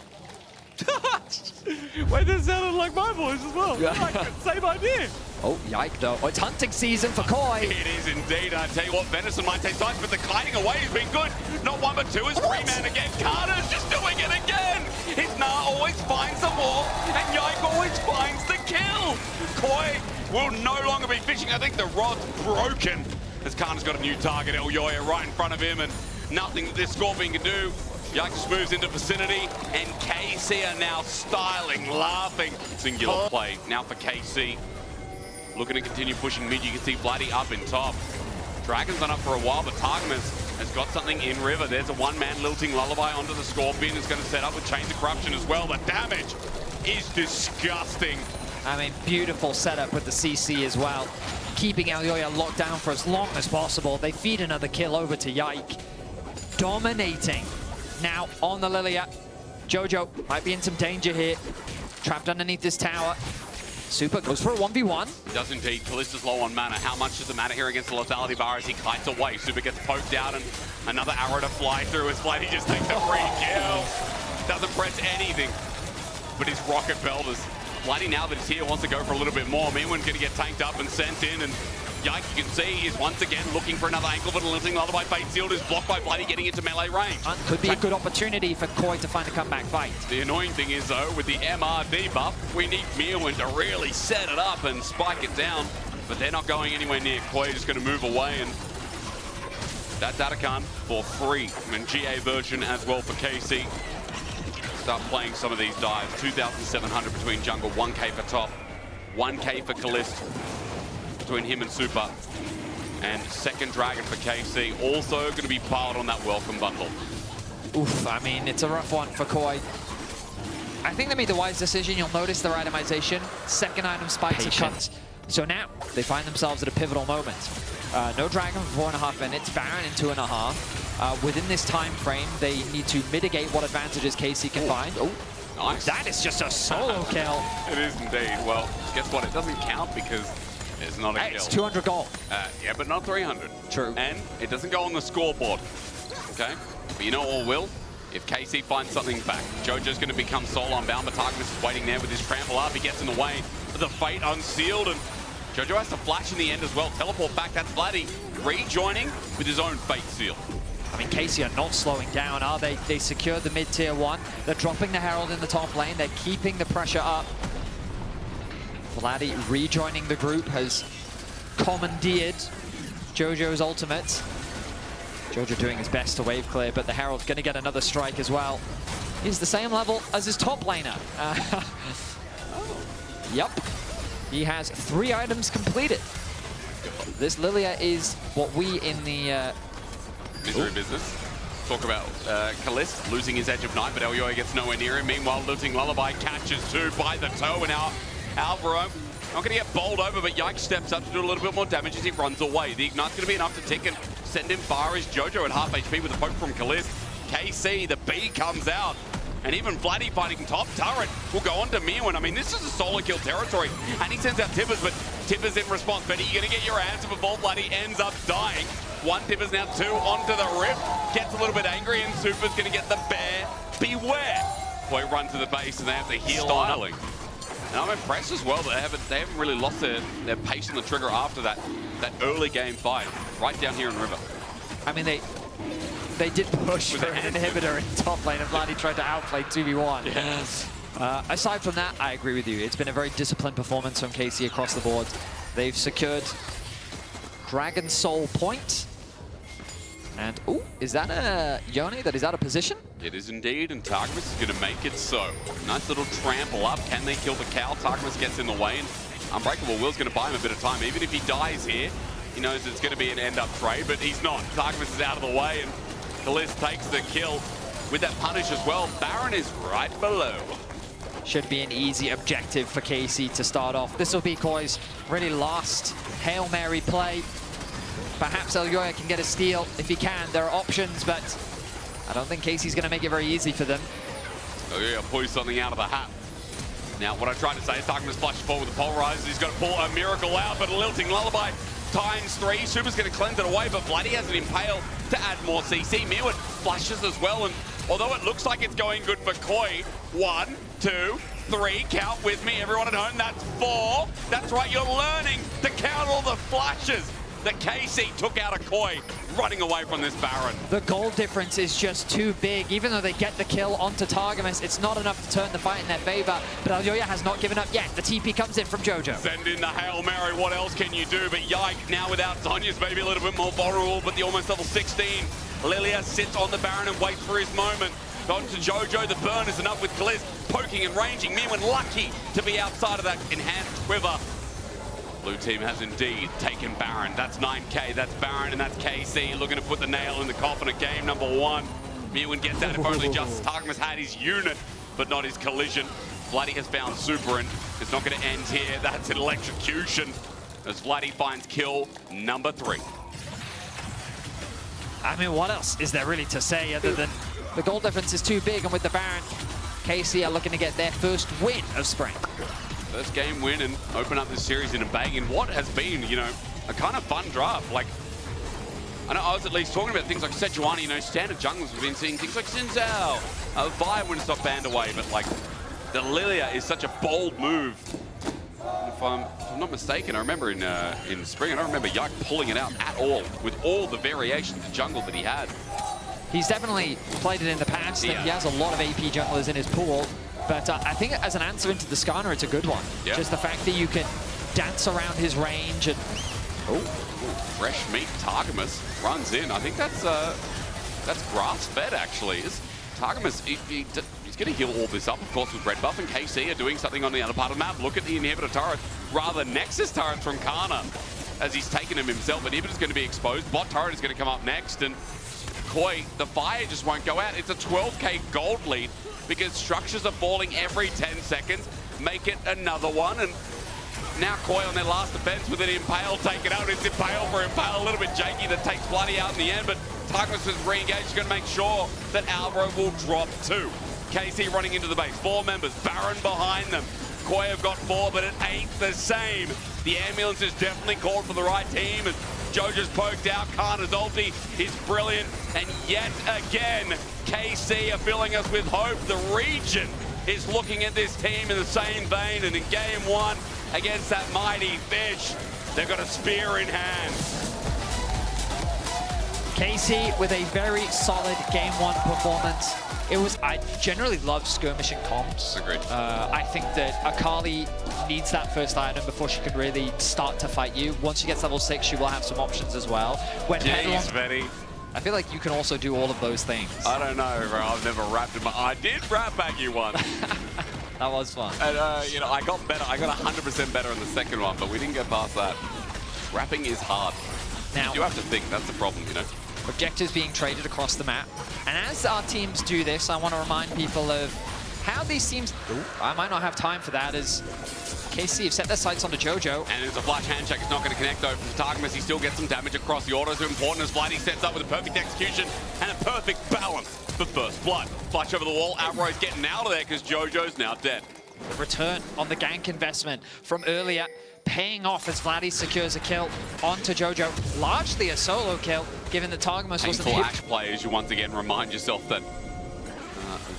Wait, this sounded like my voice as well. Yeah. Like, same idea. Oh, Yike though. Oh, it's hunting season for Koi. It is indeed. I tell you what, Venison might take sides, but the kiting away has been good. Not one but two, is three-man again. Carter's just doing it again. His Nah always finds the wall, and Yike always finds the kill. Koi will no longer be fishing. I think the rod's broken. As Khan's got a new target, LeCC right in front of him, and nothing that this Scorpion can do. Yikes moves into vicinity, and KC are now styling, laughing. Singular play now for KC. Looking to continue pushing mid. You can see Vladdy up in top. Dragon's been up for a while, but Targamas has got something in river. There's a one-man lilting lullaby onto the Scorpion. It's going to set up with Chains of Corruption as well. The damage is disgusting. I mean, beautiful setup with the CC as well. Keeping LeCC locked down for as long as possible. They feed another kill over to Yike. Dominating now on the Lilia. Jojo might be in some danger here. Trapped underneath this tower. Super goes for a 1v1. He does indeed. Callista's low on mana. How much does it matter here against the lethality bar as he kites away? Super gets poked out and another arrow to fly through as Flighty just takes a free kill. Doesn't press anything, but his rocket belters. Flighty, now that he's here, wants to go for a little bit more. Meanwhil's going to get tanked up and sent in, and Yike, you can see, is once again looking for another ankle, but losing the other by Fate Sealed is blocked by Flighty getting into melee range. Could be a good opportunity for Koi to find a comeback fight. The annoying thing is, though, with the MRD buff, we need Meowin to really set it up and spike it down, but they're not going anywhere near. Koi just going to move away, and that's Atakan for free. And GA version as well for KC. Start playing some of these dives. 2,700 between jungle, 1k for top, 1k for Callista between him and Super. And second dragon for KC, also going to be piled on that welcome bundle. Oof, I mean, it's a rough one for Koi. I think they made the wise decision. You'll notice their itemization. Second item spikes and cuts. So now they find themselves at a pivotal moment. No dragon for 4.5 minutes, Baron in 2.5. Within this time frame, they need to mitigate what advantages KC can find. Oh, nice. That is just a solo kill. It is indeed. Well, guess what? It doesn't count because it's not a kill. It's 200 gold. Yeah, but not 300. True. And it doesn't go on the scoreboard. Okay? But you know what will? If KC finds something back. Jojo's going to become solo unbound, but Targus is waiting there with his trample up. He gets in the way of the Fate unsealed, and Jojo has to flash in the end as well. Teleport back, that's Vladdy rejoining with his own Fate seal. I mean, KC are not slowing down, are they? They secured the mid-tier 1. They're dropping the Herald in the top lane. They're keeping the pressure up. Vladdy rejoining the group has commandeered Jojo's ultimate. Jojo doing his best to wave clear, but the Herald's going to get another strike as well. He's the same level as his top laner. Yep. He has 3 items completed. This Lilia is what we in the... Misery business. Talk about Kalist losing his edge of night, but Elyoya gets nowhere near him. Meanwhile, losing Lullaby catches 2 by the toe, and now Alvaro not going to get bowled over, but Yike steps up to do a little bit more damage as he runs away. The Ignite's going to be enough to tick and send him far as Jojo at half HP with a poke from Kalist. KC, the B comes out. And even Vladdy fighting top turret will go on to Meowin. I mean, this is a solo kill territory. And he sends out Tibbers, but Tibbers in response. But you're going to get your answer before Vladdy ends up dying. 1 Tibbers now, 2 onto the rip. Gets a little bit angry, and Super's going to get the bear. Beware. Boy, run to the base, and they have to heal Styling. And I'm impressed as well that they haven't really lost their pace on the trigger after that early game fight. Right down here in River. I mean, they did push for an inhibitor in top lane, and Vladdy tried to outplay 2v1. Yes. Aside from that, I agree with you. It's been a very disciplined performance from KC across the board. They've secured Dragon Soul Point. And, ooh, is that a Yone that is out of position? It is indeed, and Targus is going to make it so. Nice little trample up. Can they kill the cow? Targus gets in the way, and Unbreakable Will's going to buy him a bit of time. Even if he dies here, he knows it's going to be an end-up trade, but he's not. Targus is out of the way, and Kalist takes the kill with that punish as well. Baron is right below. Should be an easy objective for KC to start off. This will be Koi's really last Hail Mary play. Perhaps Elyoya can get a steal if he can. There are options, but I don't think KC's going to make it very easy for them. Elyoya pulls something out of the hat. Now, what I tried to say is Targus flashes forward with the Polarizer. He's got to pull a miracle out, but a lilting Lullaby ×3. Super's going to cleanse it away, but Vladdy has an impale to add more CC. Meowin flashes as well, and although it looks like it's going good for Koi, 1, 2, 3, count with me, everyone at home, that's 4. That's right, you're learning to count all the flashes that KC took out of Koi, running away from this Baron. The goal difference is just too big. Even though they get the kill onto Targamas, it's not enough to turn the fight in their favor. But Elyoya has not given up yet. The TP comes in from Jojo. Send in the Hail Mary, what else can you do? But Yike, now without Sonya's maybe a little bit more vulnerable, but the almost level 16. Lilia sits on the Baron and waits for his moment. On to Jojo, the burn is enough with Kalist, poking and ranging. Meowin lucky to be outside of that enhanced quiver. Blue team has indeed taken Baron. That's 9k, that's Baron, and that's KC looking to put the nail in the coffin of game number 1. Meowin gets out if only just Targamas had his unit, but not his collision. Vladdy has found Super, and it's not going to end here. That's an electrocution as Vladdy finds kill number 3. I mean, what else is there really to say other than the goal difference is too big, and with the Baron, KC are looking to get their first win of spring. first game win and open up this series in a bang in what has been, you know, a kind of fun draft. Like, I know I was at least talking about things like Sejuani, you know, standard junglers. We've been seeing things like Sinzao, Vi when it's not banned away, but like, the Lilia is such a bold move. And if I'm not mistaken, I remember in spring, I don't remember Yike pulling it out at all with all the variations of jungle that he had. He's definitely played it in the past, and he has a lot of AP junglers in his pool. But I think as an answer into the Skarner, it's a good one. Yeah. Just the fact that you can dance around his range and... Fresh meat Targamas runs in. I think that's grass-fed, actually. Targamas, he's going to heal all this up, of course, with red buff, and KC are doing something on the other part of the map. Look at the inhibitor turret, rather Nexus turret from Kana, as he's taken him himself. Inhibitor's going to be exposed. Bot turret is going to come up next, and Koi, the fire just won't go out. It's a 12k gold lead because structures are falling every 10 seconds. Make it another one, and now Koi on their last defense with an Impale taken out. It's Impale for Impale, a little bit janky that takes Bloody out in the end, but Targus is re-engaged. He's going to make sure that Alvaro will drop 2. KC running into the base, 4 members, Baron behind them. Koi have got 4, but it ain't the same. The ambulance is definitely called for the right team, and Jojo's poked out. Kana's ulti is brilliant, and yet again, KC are filling us with hope. The region is looking at this team in the same vein, and in game 1 against that mighty fish, they've got a spear in hand. KC with a very solid game 1 performance. I generally love skirmishing comps. Agreed. I think that Akali needs that first item before she can really start to fight you. Once she gets level 6, she will have some options as well. Jeez, Betty. I feel like you can also do all of those things. I don't know, bro. I've never rapped in my... I did rap at you once. That was fun. And, you know, I got better. I got 100% better in the second one, but we didn't get past that. Rapping is hard. Now, you have to think. That's the problem, you know? Objectives being traded across the map. And as our teams do this, I want to remind people of how these teams... I might not have time for that, as KC have set their sights onto Jojo. And it's a flash handshake. It's not going to connect, though, from Targamas. He still gets some damage across the autos. Important as Blighty sets up with a perfect execution and a perfect balance for first blood. Flash over the wall. Outro's getting out of there because Jojo's now dead. The return on the gank investment from earlier paying off as Vladdy secures a kill onto Jojo. Largely a solo kill, given that Targamas wasn't hit. Ash players, you once again remind yourself that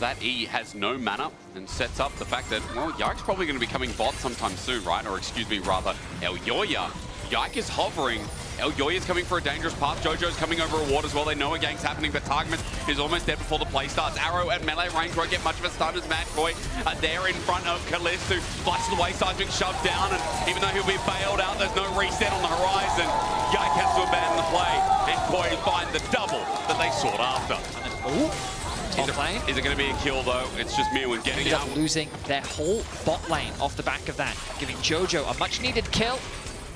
that E has no mana and sets up the fact that, well, Yike's probably going to be coming bot sometime soon, right? Or excuse me, rather, Elyoya. Yike is hovering. Elyoya's coming for a dangerous path. Jojo's coming over a ward as well. They know a gank's happening, but Targamas is almost dead before the play starts. Arrow at melee range won't get much of a stun as Mad Koi are there in front of Kalist, who flashes the wayside, being shoved down, and even though he'll be bailed out, there's no reset on the horizon. Yike has to abandon the play, and Koi find the double that they sought after. Is it going to be a kill, though? It's just Mirwin getting out. Losing their whole bot lane off the back of that, giving Jojo a much-needed kill,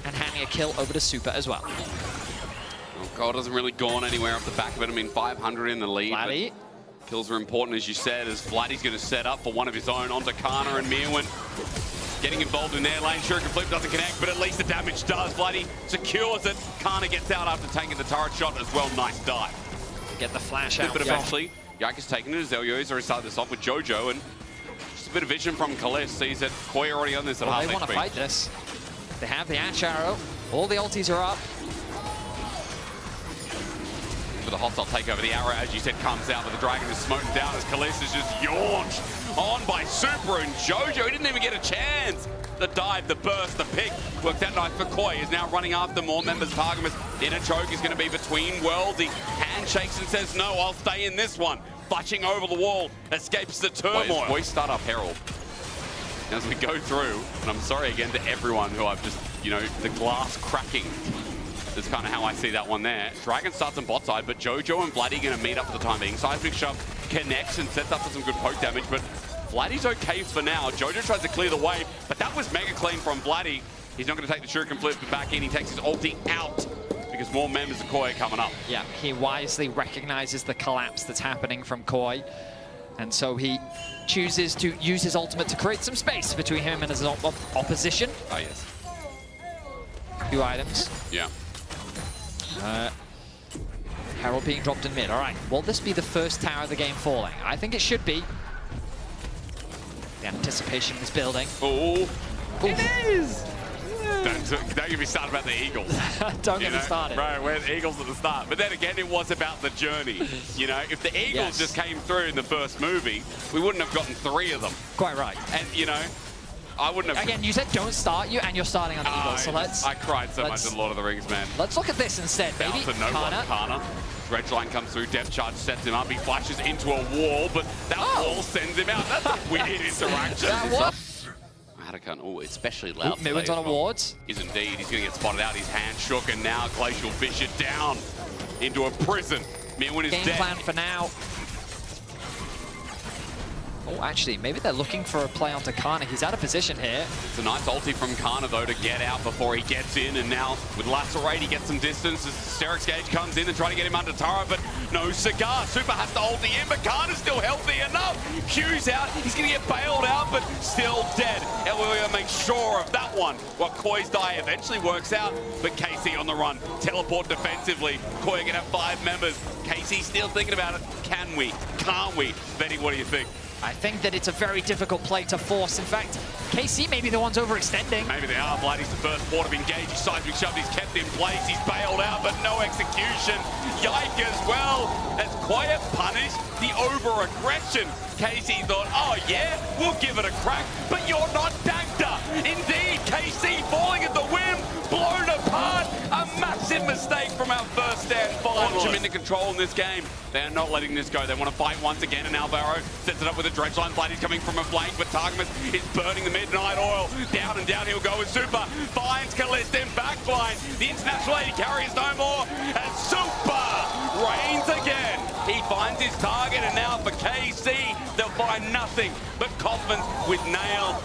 and handing a kill over to Super as well. Oh, God, hasn't really gone anywhere off the back of it. I mean, 500 in the lead. Vladdy. Kills are important, as you said, as Vladdy's going to set up for one of his own onto Kana and Mirwin. Getting involved in their lane. Shuriken Flip doesn't connect, but at least the damage does. Vladdy secures it. Kana gets out after taking the turret shot as well. Nice dive. Get the flash out. But eventually, Yike has taken it as Elyoya's already started this off with Jojo, and just a bit of vision from Kalist sees that Koi already on this at half HP. They want to fight this. They have the Ash Arrow. All the ultis are up. For the hostile takeover, the arrow, as you said, comes out, but the dragon is smoking down as Kalist is just yaunched on by Super and Jojo. He didn't even get a chance. The dive, the burst, the pick worked out nice for Koi. Is now running after more members. Targamas in a choke is going to be between worlds. He handshakes and says, no, I'll stay in this one. Flashing over the wall, escapes the turmoil. Boys start up Herald. As we go through, and I'm sorry again to everyone who I've just, you know, the glass cracking. That's kind of how I see that one there. Dragon starts on bot side, but Jojo and Vladdy going to meet up for the time being. Seismic Shove connects and sets up for some good poke damage, but Vladdy's okay for now. Jojo tries to clear the way, but that was mega clean from Vladdy. He's not going to take the Shuriken Flip back in. He takes his ulti out because more members of Koi are coming up. Yeah, he wisely recognizes the collapse that's happening from Koi. And so he chooses to use his ultimate to create some space between him and his opposition. Oh, yes. 2 items. Yeah. Herald being dropped in mid. All right, will this be the first tower of the game falling? I think it should be. The anticipation is building. Oh, It is! Don't get me started about the Eagles. Don't get me started. Right, we're the Eagles at the start. But then again, it was about the journey. You know, if the Eagles just came through in the first movie, we wouldn't have gotten 3 of them. Quite right. And, you know, I wouldn't have... Again, you said don't start you, and you're starting on the Eagles, so let's... I cried so much in Lord of the Rings, man. Let's look at this instead, maybe. Down to no one, Kana. Redline comes through, depth charge sets him up, he flashes into a wall, but that wall sends him out. That's a weird interaction. Hadakan, oh, especially loud. Midwin's on awards. Is indeed. He's going to get spotted out. His hand shook, and now Glacial Fish it down into a prison. Midwin is dead. Game plan for now. Oh, actually, maybe they're looking for a play onto Kana. He's out of position here. It's a nice ulti from Kana, though, to get out before he gets in. And now, with Lacerate, he gets some distance as Sterix Gage comes in and try to get him under Tara, but no cigar. Super has to ulti in, but Kana's still healthy enough. Q's out. He's going to get bailed out, but still dead. And we're going to make sure of that one. Well, Koi's die eventually works out, but KC on the run. Teleport defensively. Koi going to have 5 members. KC still thinking about it. Can we? Can't we? Betty, what do you think? I think that it's a very difficult play to force. In fact, KC may be the ones overextending. Maybe they are. Vladdy's the first port of engage. He's seismic shoved. He's kept in place. He's bailed out, but no execution. Yike as well. As Quiet punished the over-aggression. KC thought, oh yeah, we'll give it a crack, but you're not Dagda. Indeed, KC falling at the whim, blown apart. A massive mistake from our first stand finalist. Launch him into control in this game. They're not letting this go. They want to fight once again, and Alvaro sets it up with a dredge line. Vladdy's coming from a flank, but Targamas is burning the midnight oil. Down and down he'll go with Super. Finds Kalista in backline. The international lady carries no more, and Super reigns again. He finds his target, and now for KC, they'll find nothing but Kaufman with nail,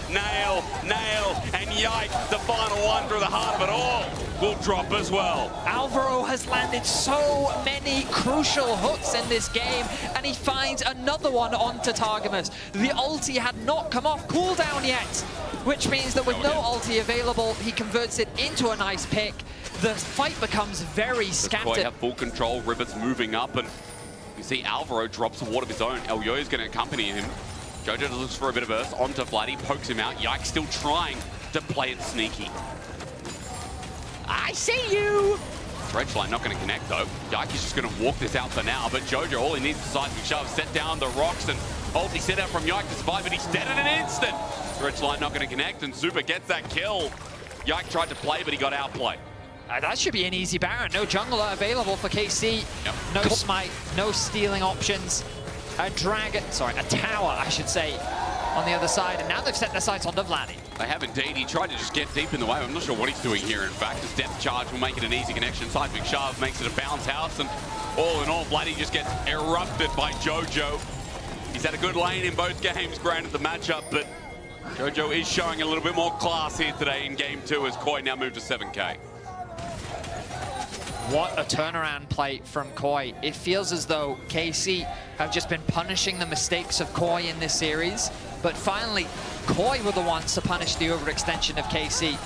and Yike, the final one through the heart of it all, will drop as well. Alvaro has landed so many crucial hooks in this game, and he finds another one onto Targamas. The ulti had not come off cooldown yet, which means that with no ulti available, he converts it into a nice pick. The fight becomes very scattered. Koi have full control, Rivets moving up, and you see Alvaro drops a ward of his own. Elyo is going to accompany him. Jojo looks for a bit of earth onto Vladdy, pokes him out. Yike still trying to play it sneaky. I see you! Dredge line not going to connect though. Yike is just going to walk this out for now, but Jojo, all he needs is a seismic shove, set down the rocks, and ulti set out from Yike to survive, but he's dead in an instant. Dredge line not going to connect, and Super gets that kill. Yike tried to play, but he got outplayed. That should be an easy Baron. No jungler available for KC. Yep. No smite, no stealing options. A tower, I should say, on the other side. And now they've set their sights onto Vladdy. They have indeed. He tried to just get deep in the way. I'm not sure what he's doing here, in fact. His depth charge will make it an easy connection. Seismic shove makes it a bounce house. And all in all, Vladdy just gets erupted by Jojo. He's had a good lane in both games, granted the matchup, but Jojo is showing a little bit more class here today in game 2 as Koi now moved to 7K. What a turnaround play from Koi. It feels as though KC have just been punishing the mistakes of Koi in this series, but finally, Koi were the ones to punish the overextension of KC.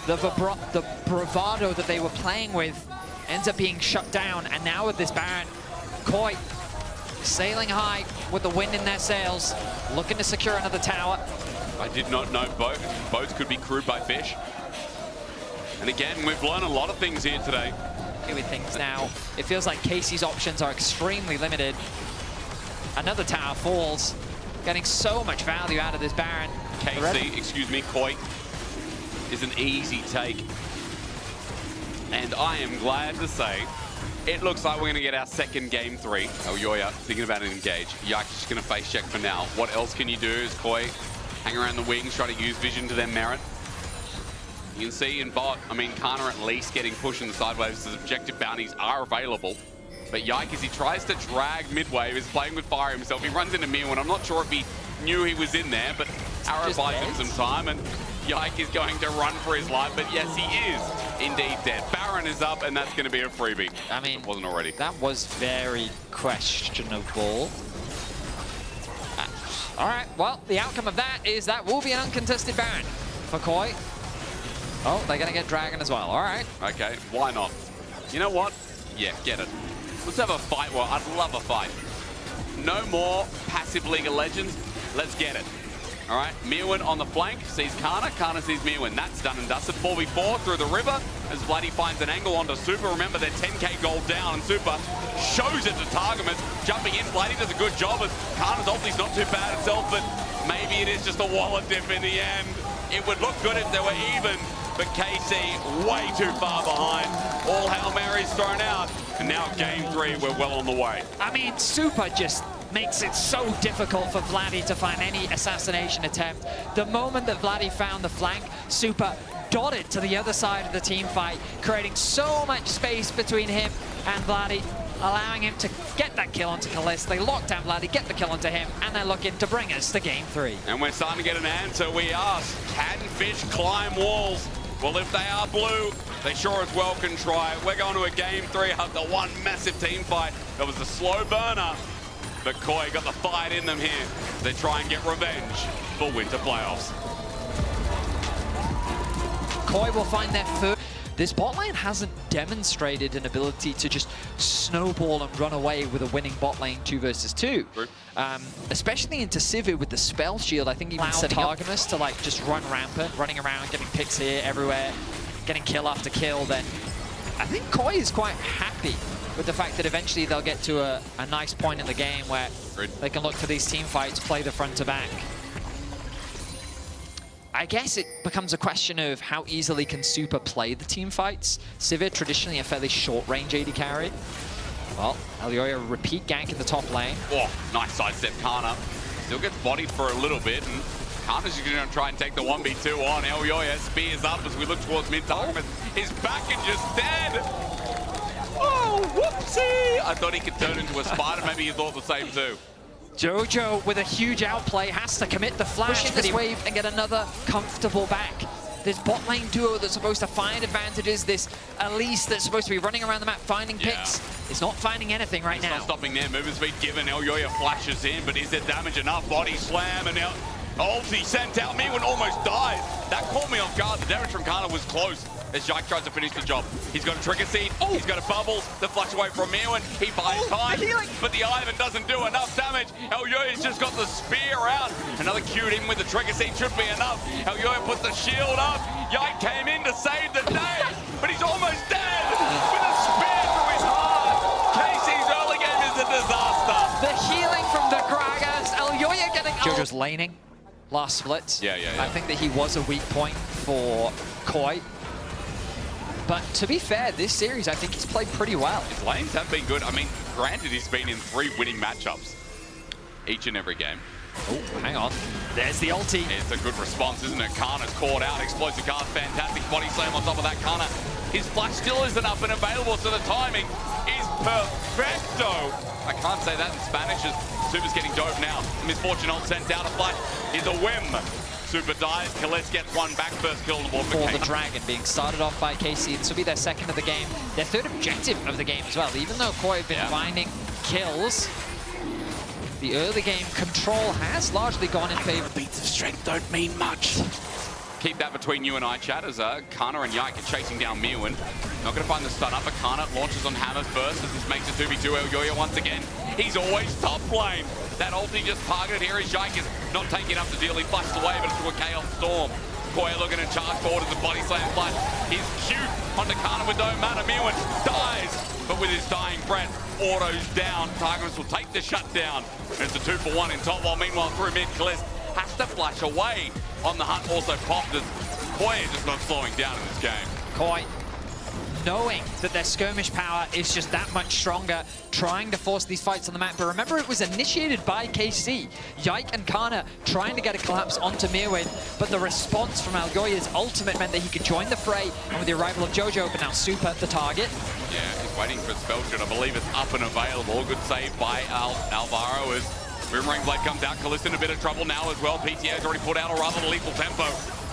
The bravado that they were playing with ends up being shut down, and now with this Baron, Koi sailing high with the wind in their sails, looking to secure another tower. I did not know boats could be crewed by fish. And again, we've learned a lot of things here today. With things now, it feels like KC's options are extremely limited. Another tower falls, getting so much value out of this Baron. Koi is an easy take. And I am glad to say, it looks like we're going to get our second game 3. Elyoya thinking about an engage. Yike is just going to face check for now. What else can you do as Koi hang around the wings, try to use vision to their merit? You can see in bot, I mean, Kana at least getting pushed in the sideways. The objective bounties are available. But Yike, as he tries to drag midway, is playing with fire himself. He runs into Mew, and I'm not sure if he knew he was in there, but Arrow buys him some time, and Yike is going to run for his life. But yes, he is indeed dead. Baron is up, and that's going to be a freebie. I mean, it wasn't already. That was very questionable. All right, well, the outcome of that is that will be an uncontested Baron for Koi. Oh, they're going to get Dragon as well. All right. Okay, why not? You know what? Yeah, get it. Let's have a fight. Well, I'd love a fight. No more passive League of Legends. Let's get it. All right, Mirwin on the flank, sees Kana, Kana sees Mirwin. That's done and dusted. 4v4 through the river as Vladdy finds an angle onto Super. Remember, they're 10k gold down, and Super shows it to Targamas. Jumping in, Vladdy does a good job, as Kana's ulti's not too bad itself, but maybe it is just a wallet dip in the end. It would look good if they were even, but KC way too far behind. All Hail Marys thrown out, and now game 3, we're well on the way. I mean, Super just makes it so difficult for Vladdy to find any assassination attempt. The moment that Vladdy found the flank, Super dotted to the other side of the team fight, creating so much space between him and Vladdy, allowing him to get that kill onto Kalist. They lock down Vladdy, get the kill onto him, and they're looking to bring us to game 3. And we're starting to get an answer. We ask, can fish climb walls? Well, if they are blue, they sure as well can try. We're going to a game 3 after one massive team fight. That was a slow burner, but Koi got the fight in them here. They try and get revenge for winter playoffs. Koi will find their first. This bot lane hasn't demonstrated an ability to just snowball and run away with a winning bot lane 2 versus 2. Especially into Sivir with the spell shield. I think even Targamas to like just run rampant, running around, getting picks here, everywhere, getting kill after kill. Then I think Koi is quite happy with the fact that eventually they'll get to a nice point in the game where they can look for these team fights, play the front to back. I guess it becomes a question of how easily can Super play the team fights. Sivir, traditionally a fairly short-range AD carry. Well, Elyoya repeat gank in the top lane. Oh, nice sidestep, Kana. Still gets bodied for a little bit, and Kana's just going to try and take the 1v2 on. Elyoya spears up as we look towards mid. Targamas is back and just dead. Oh, whoopsie! I thought he could turn into a spider. Maybe he thought the same too. Jojo with a huge outplay has to commit the flash in this wave and get another comfortable back. This bot lane duo that's supposed to find advantages, this Elise that's supposed to be running around the map finding picks, it's not finding anything right now. Not stopping their movement speed given. Elyoya flashes in, but is there damage enough? Body slam, and now ulti sent out. Mirwin almost died. That caught me off guard. The damage from Kana was close as Jake tries to finish the job. He's got a trigger seed, he's got a bubbles, the flash away from Mirwin, he buys time, but the Ivan doesn't do enough damage. Elyoya's just got the spear out. Another cued in with the trigger seed should be enough. Elyoya puts the shield up. Yike came in to save the day, but he's almost dead with a spear through his heart. Casey's early game is a disaster. The healing from the Gragas, Elyoya getting Jojo's laning last split. Yeah. I think that he was a weak point for Koi. But to be fair, this series, I think he's played pretty well. His lanes have been good. I mean, granted, he's been in 3 winning matchups each and every game. Oh, hang on. There's the ulti. It's a good response, isn't it? Kana's caught out. Explosive cast, fantastic body slam on top of that. Kana, his flash still isn't up and available, so the timing is perfecto. I can't say that in Spanish, as Super's getting dove now. Misfortune ult sent out. A flash is a whim. Super dies, Kalist gets one back, first kill on the board for the Dragon, being started off by KC. This will be their second of the game, their third objective of the game as well. Even though Koi have been finding kills, the early game control has largely gone in favor. Beats of strength don't mean much. Keep that between you and I, chat, as Kana and Yike are chasing down Mirwin. Not going to find the stun up, but Kana launches on Hammer first as this makes it 2v2. Elyoya once again. He's always top lane. That ulti just targeted here as Yike is not taking enough to deal. He flushed away, but it's to a Chaos Storm. Koi looking to charge forward as the body slam flash. He's cute onto Kana with no mana. Mirwin dies, but with his dying breath, autos down. Targamas will take the shutdown. It's a 2-for-1 in top, while meanwhile through mid, Kalist has to flash away. On the hunt also popped as Koi is just not slowing down in this game. Koi, knowing that their skirmish power is just that much stronger, trying to force these fights on the map. But remember, it was initiated by KC. Yike and Kana trying to get a collapse onto Mirwin, but the response from Elyoya's ultimate meant that he could join the fray, and with the arrival of Jojo, but now Super the target. Yeah, he's waiting for spell shoot. I believe it's up and available. Good save by Alvaro as Boomerang Blade comes out. Kalist in a bit of trouble now as well. PTA's already put out a rather lethal tempo.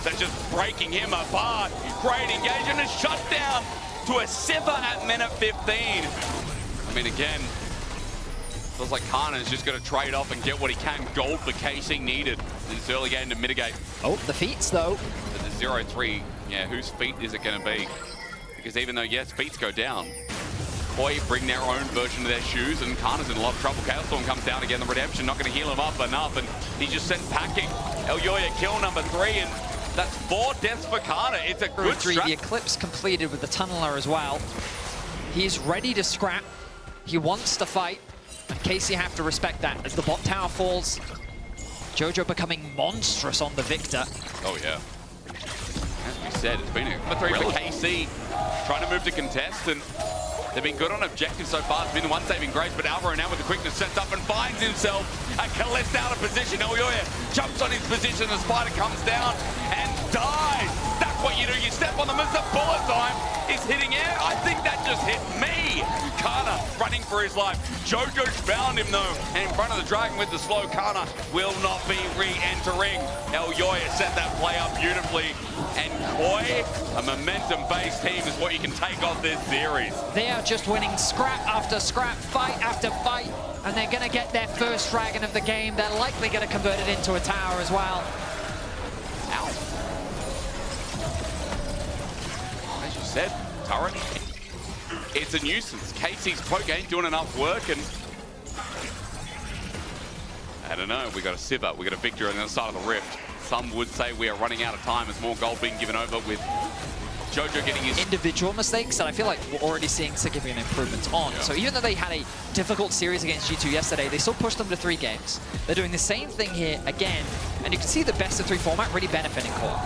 That's just breaking him apart. Great engagement and shut down to a Sivir at minute 15. I mean, again, feels like Kana's just going to trade off and get what he can. Gold for KC needed in this early game to mitigate. Oh, the feats though. But the 0-3, yeah, whose feet is it going to be? Because even though, yes, feats go down, Koi bring their own version of their shoes, and Kana's in a lot of trouble. Chaos Storm comes down again. The Redemption not going to heal him up enough, and he's just sent packing. Elyoya kill number 3, and that's 4 deaths for Kana. It's a good The strat. Eclipse completed with the Tunneler as well. He's ready to scrap. He wants to fight. And Casey have to respect that as the bot tower falls. Jojo becoming monstrous on the Victor. Oh, yeah. As we said, it's been a number 3 for KC. Trying to move to contest, and they've been good on objective so far. It's been the one saving grace, but Alvaro now with the quickness sets up and finds himself a Kalist out of position. Elyoya jumps on his position, the spider comes down and dies. That's what you do. You step on them as the bullet time is hitting air. I think that just hit me. Kana running for his life. Jojo's found him though, and in front of the dragon with the slow. Kana will not be re-entering. Elyoya set that play up beautifully, and Koi, a momentum-based team, is what you can take off this series. They are just winning scrap after scrap, fight after fight, and they're going to get their first dragon of the game. They're likely going to convert it into a tower as well. Ow. As you said, turret, it's a nuisance. Casey's poke ain't doing enough work, and I don't know, we got a Sivir, we got a Victor on the other side of the rift. Some would say we are running out of time as more gold being given over, with Jojo getting his individual mistakes that I feel like we're already seeing significant improvements on. Yeah. So even though they had a difficult series against G2 yesterday, they still pushed them to 3 games. They're doing the same thing here again, and you can see the best of 3 format really benefiting Core.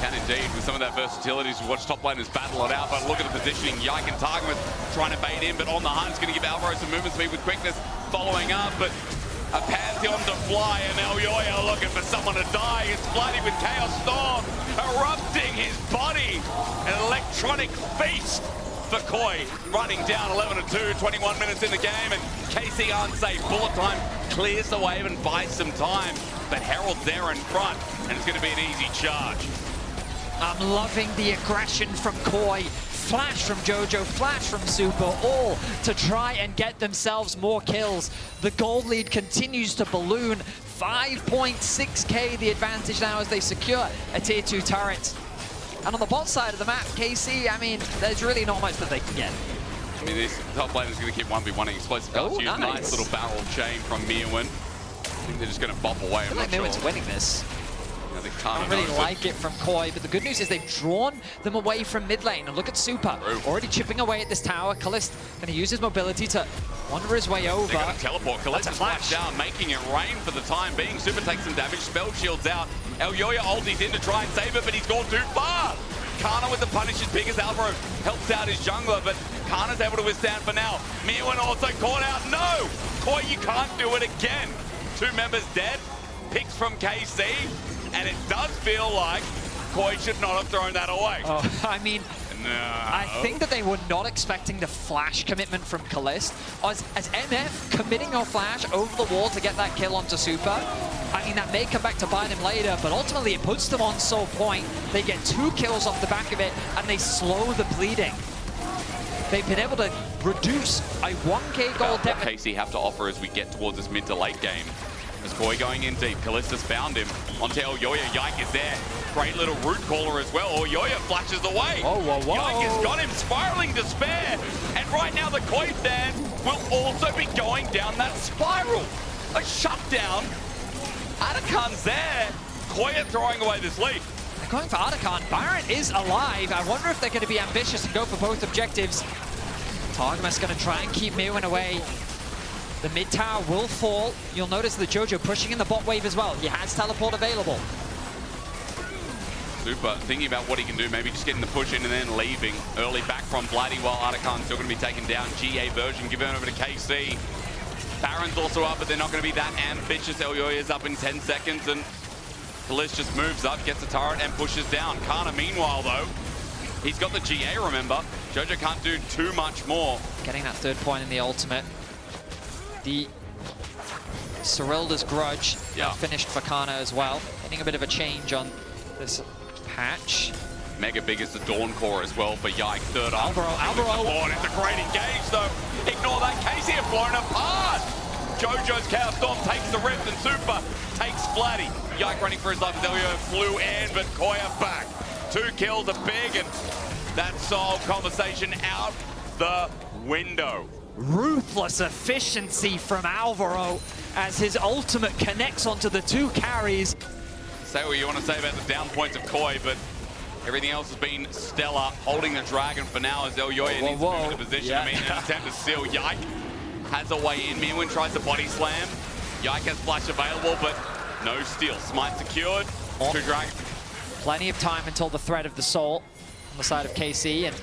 Can indeed, with some of that versatility as we watch top laners battle it out, but look at the positioning. Yike and Targamas trying to bait in, but on the hunt is going to give Alvaro some movement speed with quickness, following up, but a Pantheon to fly, and Elyoya looking for someone to die. It's bloody with Chaos Storm erupting his body. An electronic feast for Koi, running down 11-2, 21 minutes in the game, and KC unsafe. Bullet time clears the wave and buys some time, but Herald's there in front, and it's going to be an easy charge. I'm loving the aggression from Koi. Flash from Jojo, flash from Super, all to try and get themselves more kills. The gold lead continues to balloon. 5.6k the advantage now as they secure a tier 2 turret. And on the bot side of the map, KC, I mean, there's really not much that they can get. I mean, this top lane is going to keep 1v1ing explosive darts. Nice little barrel chain from Mirwin. I think they're just going to bop away. I feel like Mirwin's winning this. I don't really like it from Koi, but the good news is they've drawn them away from mid lane. And look at Super, already chipping away at this tower. Kalist going to use his mobility to wander his way over. They're going to teleport. Kalist is flashed down, making it rain for the time being. Super takes some damage, spell shields out. Elyoya ulties in to try and save it, but he's gone too far. Kana with the punish as big as Alvaro helps out his jungler, but Kana's able to withstand for now. Mirwin also caught out. No! Koi, you can't do it again. 2 members dead. Picks from KC. And it does feel like Koi should not have thrown that away. Oh, I mean, no. I think that they were not expecting the flash commitment from Kalist. As MF committing your flash over the wall to get that kill onto Super, I mean, that may come back to bite him later, but ultimately it puts them on soul point. They get 2 kills off the back of it, and they slow the bleeding. They've been able to reduce a 1k gold deficit. What KC have to offer as we get towards this mid to late game. As Koi going in deep, Kalista's found him. Onto Elyoya, Yike is there. Great little root caller as well. Elyoya flashes away. Whoa, whoa, whoa. Yike has got him spiraling despair. And right now the Koi fans will also be going down that spiral. A shutdown. Atakan's there. Koi are throwing away this lead. They're going for Atakan. Baron is alive. I wonder if they're going to be ambitious and go for both objectives. Targamas going to try and keep Mirwin away. The mid tower will fall. You'll notice the Jojo pushing in the bot wave as well. He has teleport available. Super thinking about what he can do, maybe just getting the push in and then leaving early back from Bloody, while Atakan's still going to be taken down. GA version given over to KC. Baron's also up, but they're not going to be that ambitious. Elyoya's up in 10 seconds, and Kalist just moves up, gets the turret, and pushes down. Kana, meanwhile, though, he's got the GA, remember. Jojo can't do too much more. Getting that 3rd point in the ultimate. The Cyrilda's Grudge finished for Kana as well. Getting a bit of a change on this patch. Mega big as the Dawn Core as well for Yike. 3rd up. Alvaro. It's a great engage, though. Ignore that. Casey have blown apart. Jojo's Chaos Storm takes the rift, and Super takes Flatty. Yike running for his life. Elyoya flew in, but Koya back. 2 kills are big, and that solved conversation out the window. Ruthless efficiency from Alvaro as his ultimate connects onto the 2 carries. say what you want to say about the down points of Koi, but everything else has been stellar. Holding the Dragon for now as Elyoya needs to move into position. Yeah. I mean, an attempt to steal. Yike has a way in. Mirwin tries to body slam. Yike has flash available, but no steal. Smite secured. Two Dragon. Plenty of time until the threat of the soul on the side of KC, and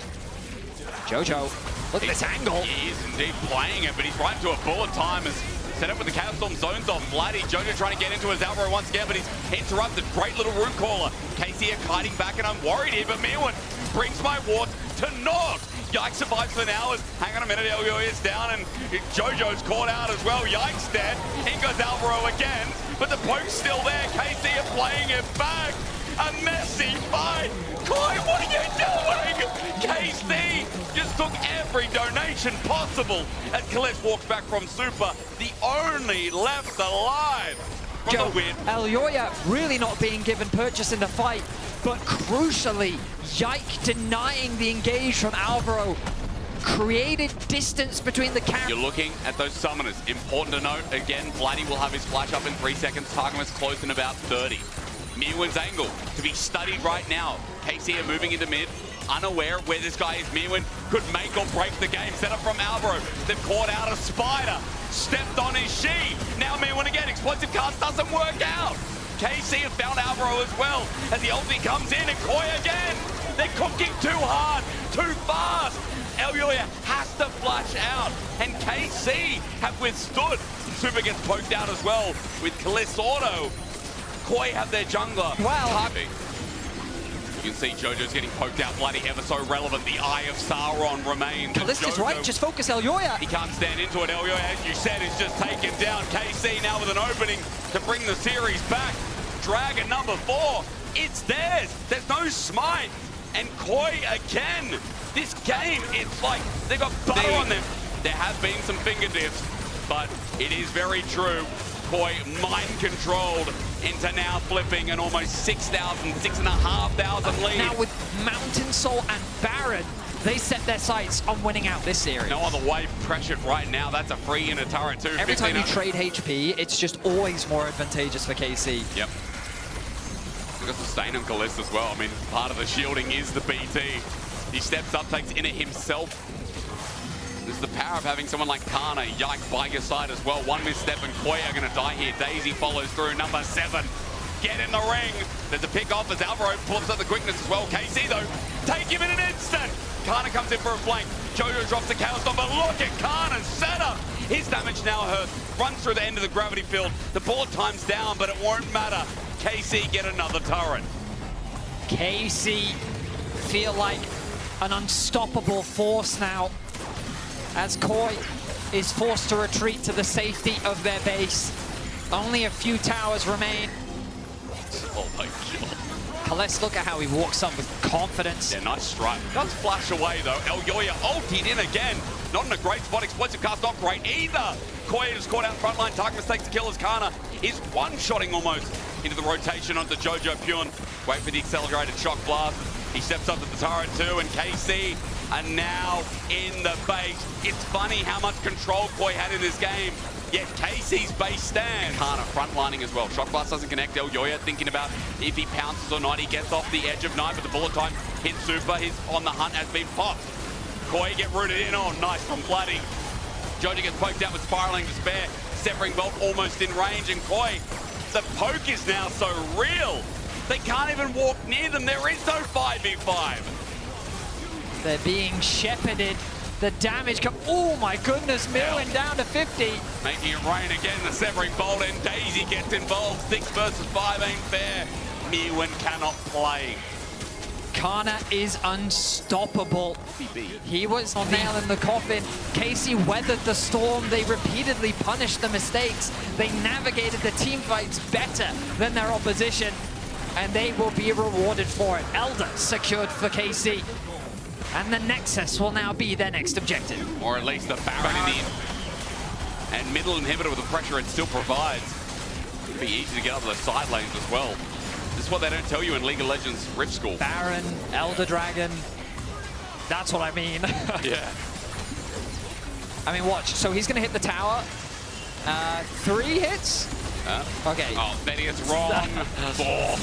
Jojo, look at this angle. He is indeed playing it, but he's right into a bullet time as set up with the Chaos Storm zones off. Vladdy, Jojo trying to get into his Alvaro once again, but he's interrupted. Great little root caller. KC are kiting back, and I'm worried here, but Mirwin brings my ward to naught. Yike survives for now. Hang on a minute, Elyoya is down, and Jojo's caught out as well. Yike's dead. In goes Alvaro again, but the poke's still there. KC are playing it back. A messy fight. Koi, what are you doing? KC just took every donation possible as Khalist walks back from Super, the only left alive from Joe, the win. Elyoya really not being given purchase in the fight, but crucially, Yike denying the engage from Alvaro created distance between the camp. You're looking at those summoners. Important to note, again, Vladdy will have his flash up in 3 seconds. Targamas close in about 30. Mirwin's angle to be studied right now. KC are moving into mid, unaware of where this guy is. Mirwin could make or break the game. Set up from Alvaro. They've caught out a spider. Stepped on his she. Now Mirwin again. Explosive cast doesn't work out. KC have found Alvaro as well as the ulti comes in, and Koi again. They're cooking too hard, too fast. Elyoya has to flash out, and KC have withstood. Super gets poked out as well with Khalist Auto. Koi have their jungler. Wow. You can see Jojo's getting poked out. Bloody ever so relevant. The Eye of Sauron remains. Khalist is right, just focus Elyoya. He can't stand into it. Elyoya, as you said, is just taken down. KC now with an opening to bring the series back. Dragon number 4, it's theirs. There's no smite. And Koi again. This game, it's like they've got butter on them. There have been some finger dips, but it is very true. Koi mind-controlled into now flipping an almost 6,000, 6,500 lead. Now with Mountain Soul and Baron, they set their sights on winning out this series. No other way pressured right now. That's a free in a turret too. Every time you trade HP, it's just always more advantageous for KC. Yep. We've got sustain on Khalist as well. I mean, part of the shielding is the BT. He steps up, takes in it himself. This is the power of having someone like Kana, Yike by your side as well. One misstep and Koi are going to die here. Daisy follows through, number 7. Get in the ring. There's a pick off as Alvaro pulls up the quickness as well. KC though, take him in an instant. Kana comes in for a flank. Jojo drops the Chaos Storm, but look at Kana's setup. His damage now hurt. Runs through the end of the gravity field. The bullet time's down, but it won't matter. KC get another turret. KC feel like an unstoppable force now, as Koi is forced to retreat to the safety of their base. Only a few towers remain. Oh my god. Khalist, look at how he walks up with confidence. Yeah, nice strike. Does flash away though. Elyoya ultied in again. Not in a great spot. Explosive cast not great either. Koi is caught out front line. Targamas takes the kill as Kana is one-shotting almost into the rotation onto Jojo Pyun. Wait for the accelerated shock blast. He steps up to the turret too, and KC are now in the base. It's funny how much control Koi had in this game, yet KC's base stands. Kana frontlining as well. Shock blast doesn't connect. Elyoya thinking about if he pounces or not. He gets off the edge of night, but the bullet time hits Super. He's on the hunt, has been popped. Koi get rooted in on. Nice from Vladdy. Jojo gets poked out with spiraling despair. Severing Bolt almost in range, and Koi, the poke is now so real. They can't even walk near them. There is no 5v5. They're being shepherded. The damage come. Oh my goodness, Mirwin down to 50. Making it rain again, the Severing Bolt, and Daisy gets involved. 6 versus 5 ain't fair. Mirwin cannot play. Kana is unstoppable. He was a nail in the coffin. KC weathered the storm. They repeatedly punished the mistakes. They navigated the team fights better than their opposition, and they will be rewarded for it. Elder secured for KC, and the Nexus will now be their next objective. Or at least the Baron in the end. And middle inhibitor with the pressure it still provides. It'd be easy to get up to the side lanes as well. This is what they don't tell you in League of Legends Rift School. Baron, Elder Dragon, that's what I mean. Yeah. I mean, watch. So he's going to hit the tower. 3 hits. Okay. Oh, Benny is wrong. Ball.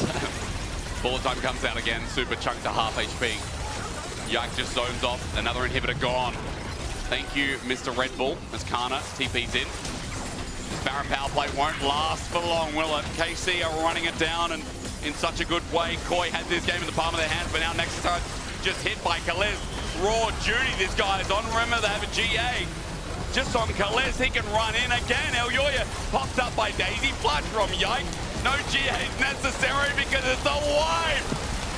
Ball time comes out again. Super chunk to half HP. Yike just zones off. Another inhibitor gone. Thank you, Mr. Red Bull, as Kana TP's in. This Baron power play won't last for long, will it? KC are running it down and in such a good way. Koi had this game in the palm of their hands, but now next time just hit by Khalez. Raw duty, this guy is on. Remember, they have a GA. Just on Khalez, he can run in again. El Yoya popped up by Daisy. Flush from Yike. No GA is necessary because it's a wipe.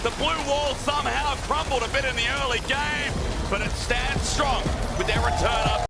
The blue wall somehow crumbled a bit in the early game, but it stands strong with their return up